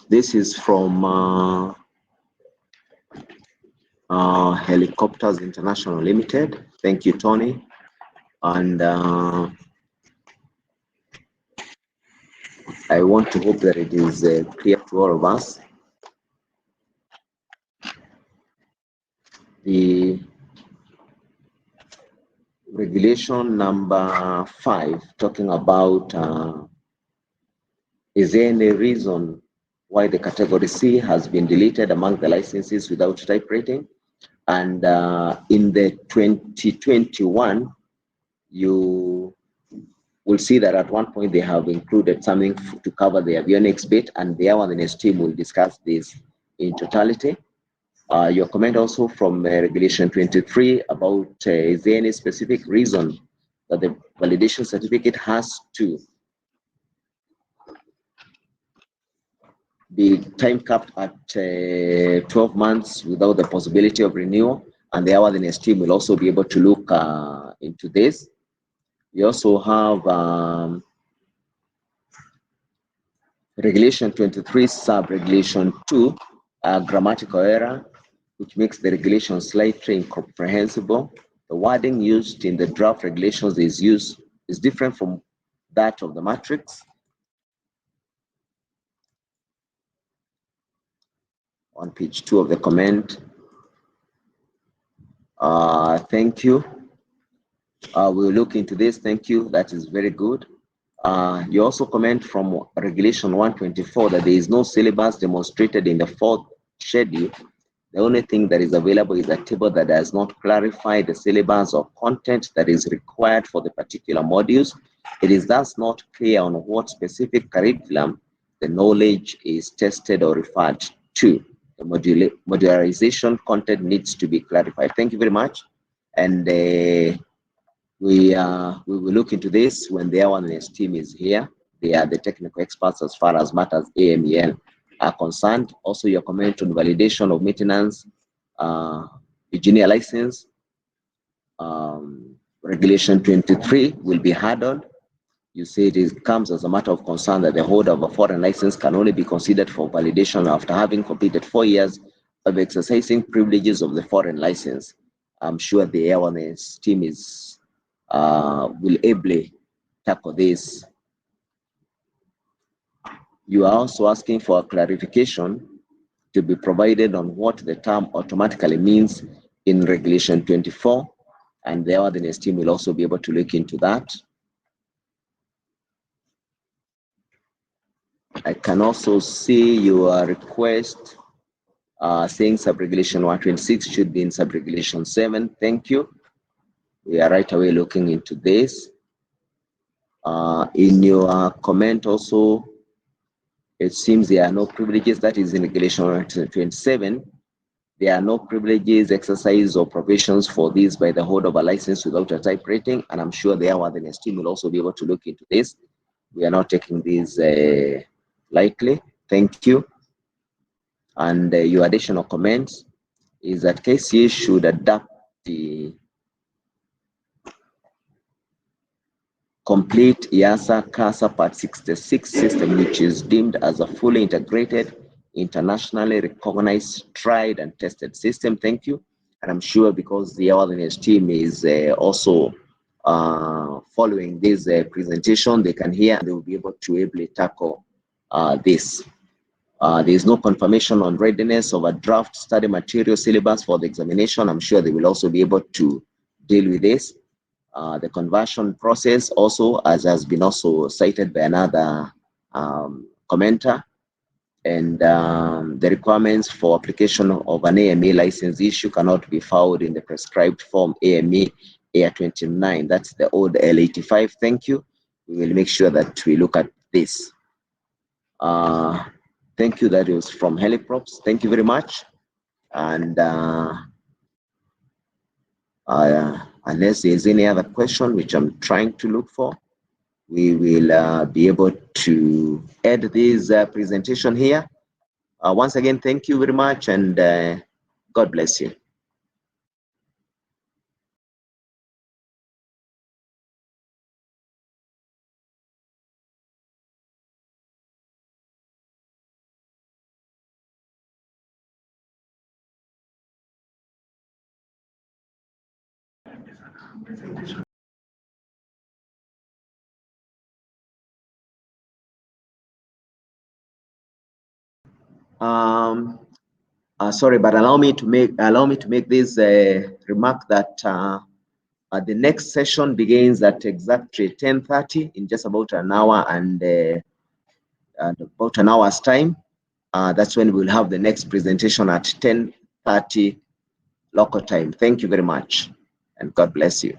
This is from Helicopters International Limited. Thank you, Tony. And I want to hope that it is clear to all of us. The regulation number 5, talking about is there any reason why the category C has been deleted among the licenses without type rating? And in the 2021, you will see that at one point they have included something to cover the avionics bit, and the airworthiness team will discuss this in totality. Your comment also from Regulation 23 about is there any specific reason that the validation certificate has to be time capped at 12 months without the possibility of renewal? And the airworthiness team will also be able to look into this. We also have Regulation 23 sub-regulation 2, grammatical error, which makes the regulation slightly incomprehensible. The wording used in the draft regulations is different from that of the matrix. On page 2 of the comment. Thank you. We'll look into this. Thank you. That is very good. You also comment from Regulation 124 that there is no syllabus demonstrated in the fourth schedule. The only thing that is available is a table that does not clarify the syllabus or content that is required for the particular modules. It is thus not clear on what specific curriculum the knowledge is tested or referred to. The modularization content needs to be clarified. Thank you very much. And we will look into this when the awareness team is here. They are the technical experts as far as matters AMEL are concerned. Also, your comment on validation of maintenance, engineer license, regulation 23 will be handled. You say it comes as a matter of concern that the holder of a foreign license can only be considered for validation after having completed 4 years of exercising privileges of the foreign license. I'm sure the awareness team is will ably tackle this. You are also asking for a clarification to be provided on what the term automatically means in Regulation 24, and the awareness team will also be able to look into that. I can also see your request saying subregulation 126 should be in subregulation 7. Thank you. We are right away looking into this. In your comment also, it seems there are no privileges. That is in regulation 127. There are no privileges, exercise, or provisions for this by the holder of a license without a type rating, and I'm sure the awareness team will also be able to look into this. We are not taking this lightly. Thank you. And your additional comments is that KCA should adapt the complete IASA CASA Part 66 system, which is deemed as a fully integrated, internationally recognized, tried and tested system. Thank you. And I'm sure because the awareness team is also following this presentation, they can hear and they will be able to ably tackle this. There is no confirmation on readiness of a draft study material syllabus for the examination. I'm sure they will also be able to deal with this. The conversion process also, as has been also cited by another commenter, and the requirements for application of an AME license issue cannot be found in the prescribed form AME AIR 29. That's the old L85. Thank you. We will make sure that we look at this. Thank you. That is from Heliprops. Thank you very much. And unless there's any other question, which I'm trying to look for, we will be able to add this presentation here. Once again, thank you very much, and God bless you. Sorry, but allow me to make this remark that the next session begins at exactly 10:30 in just about an hour and about an hour's time. That's when we'll have the next presentation at 10:30 local time. Thank you very much, and God bless you.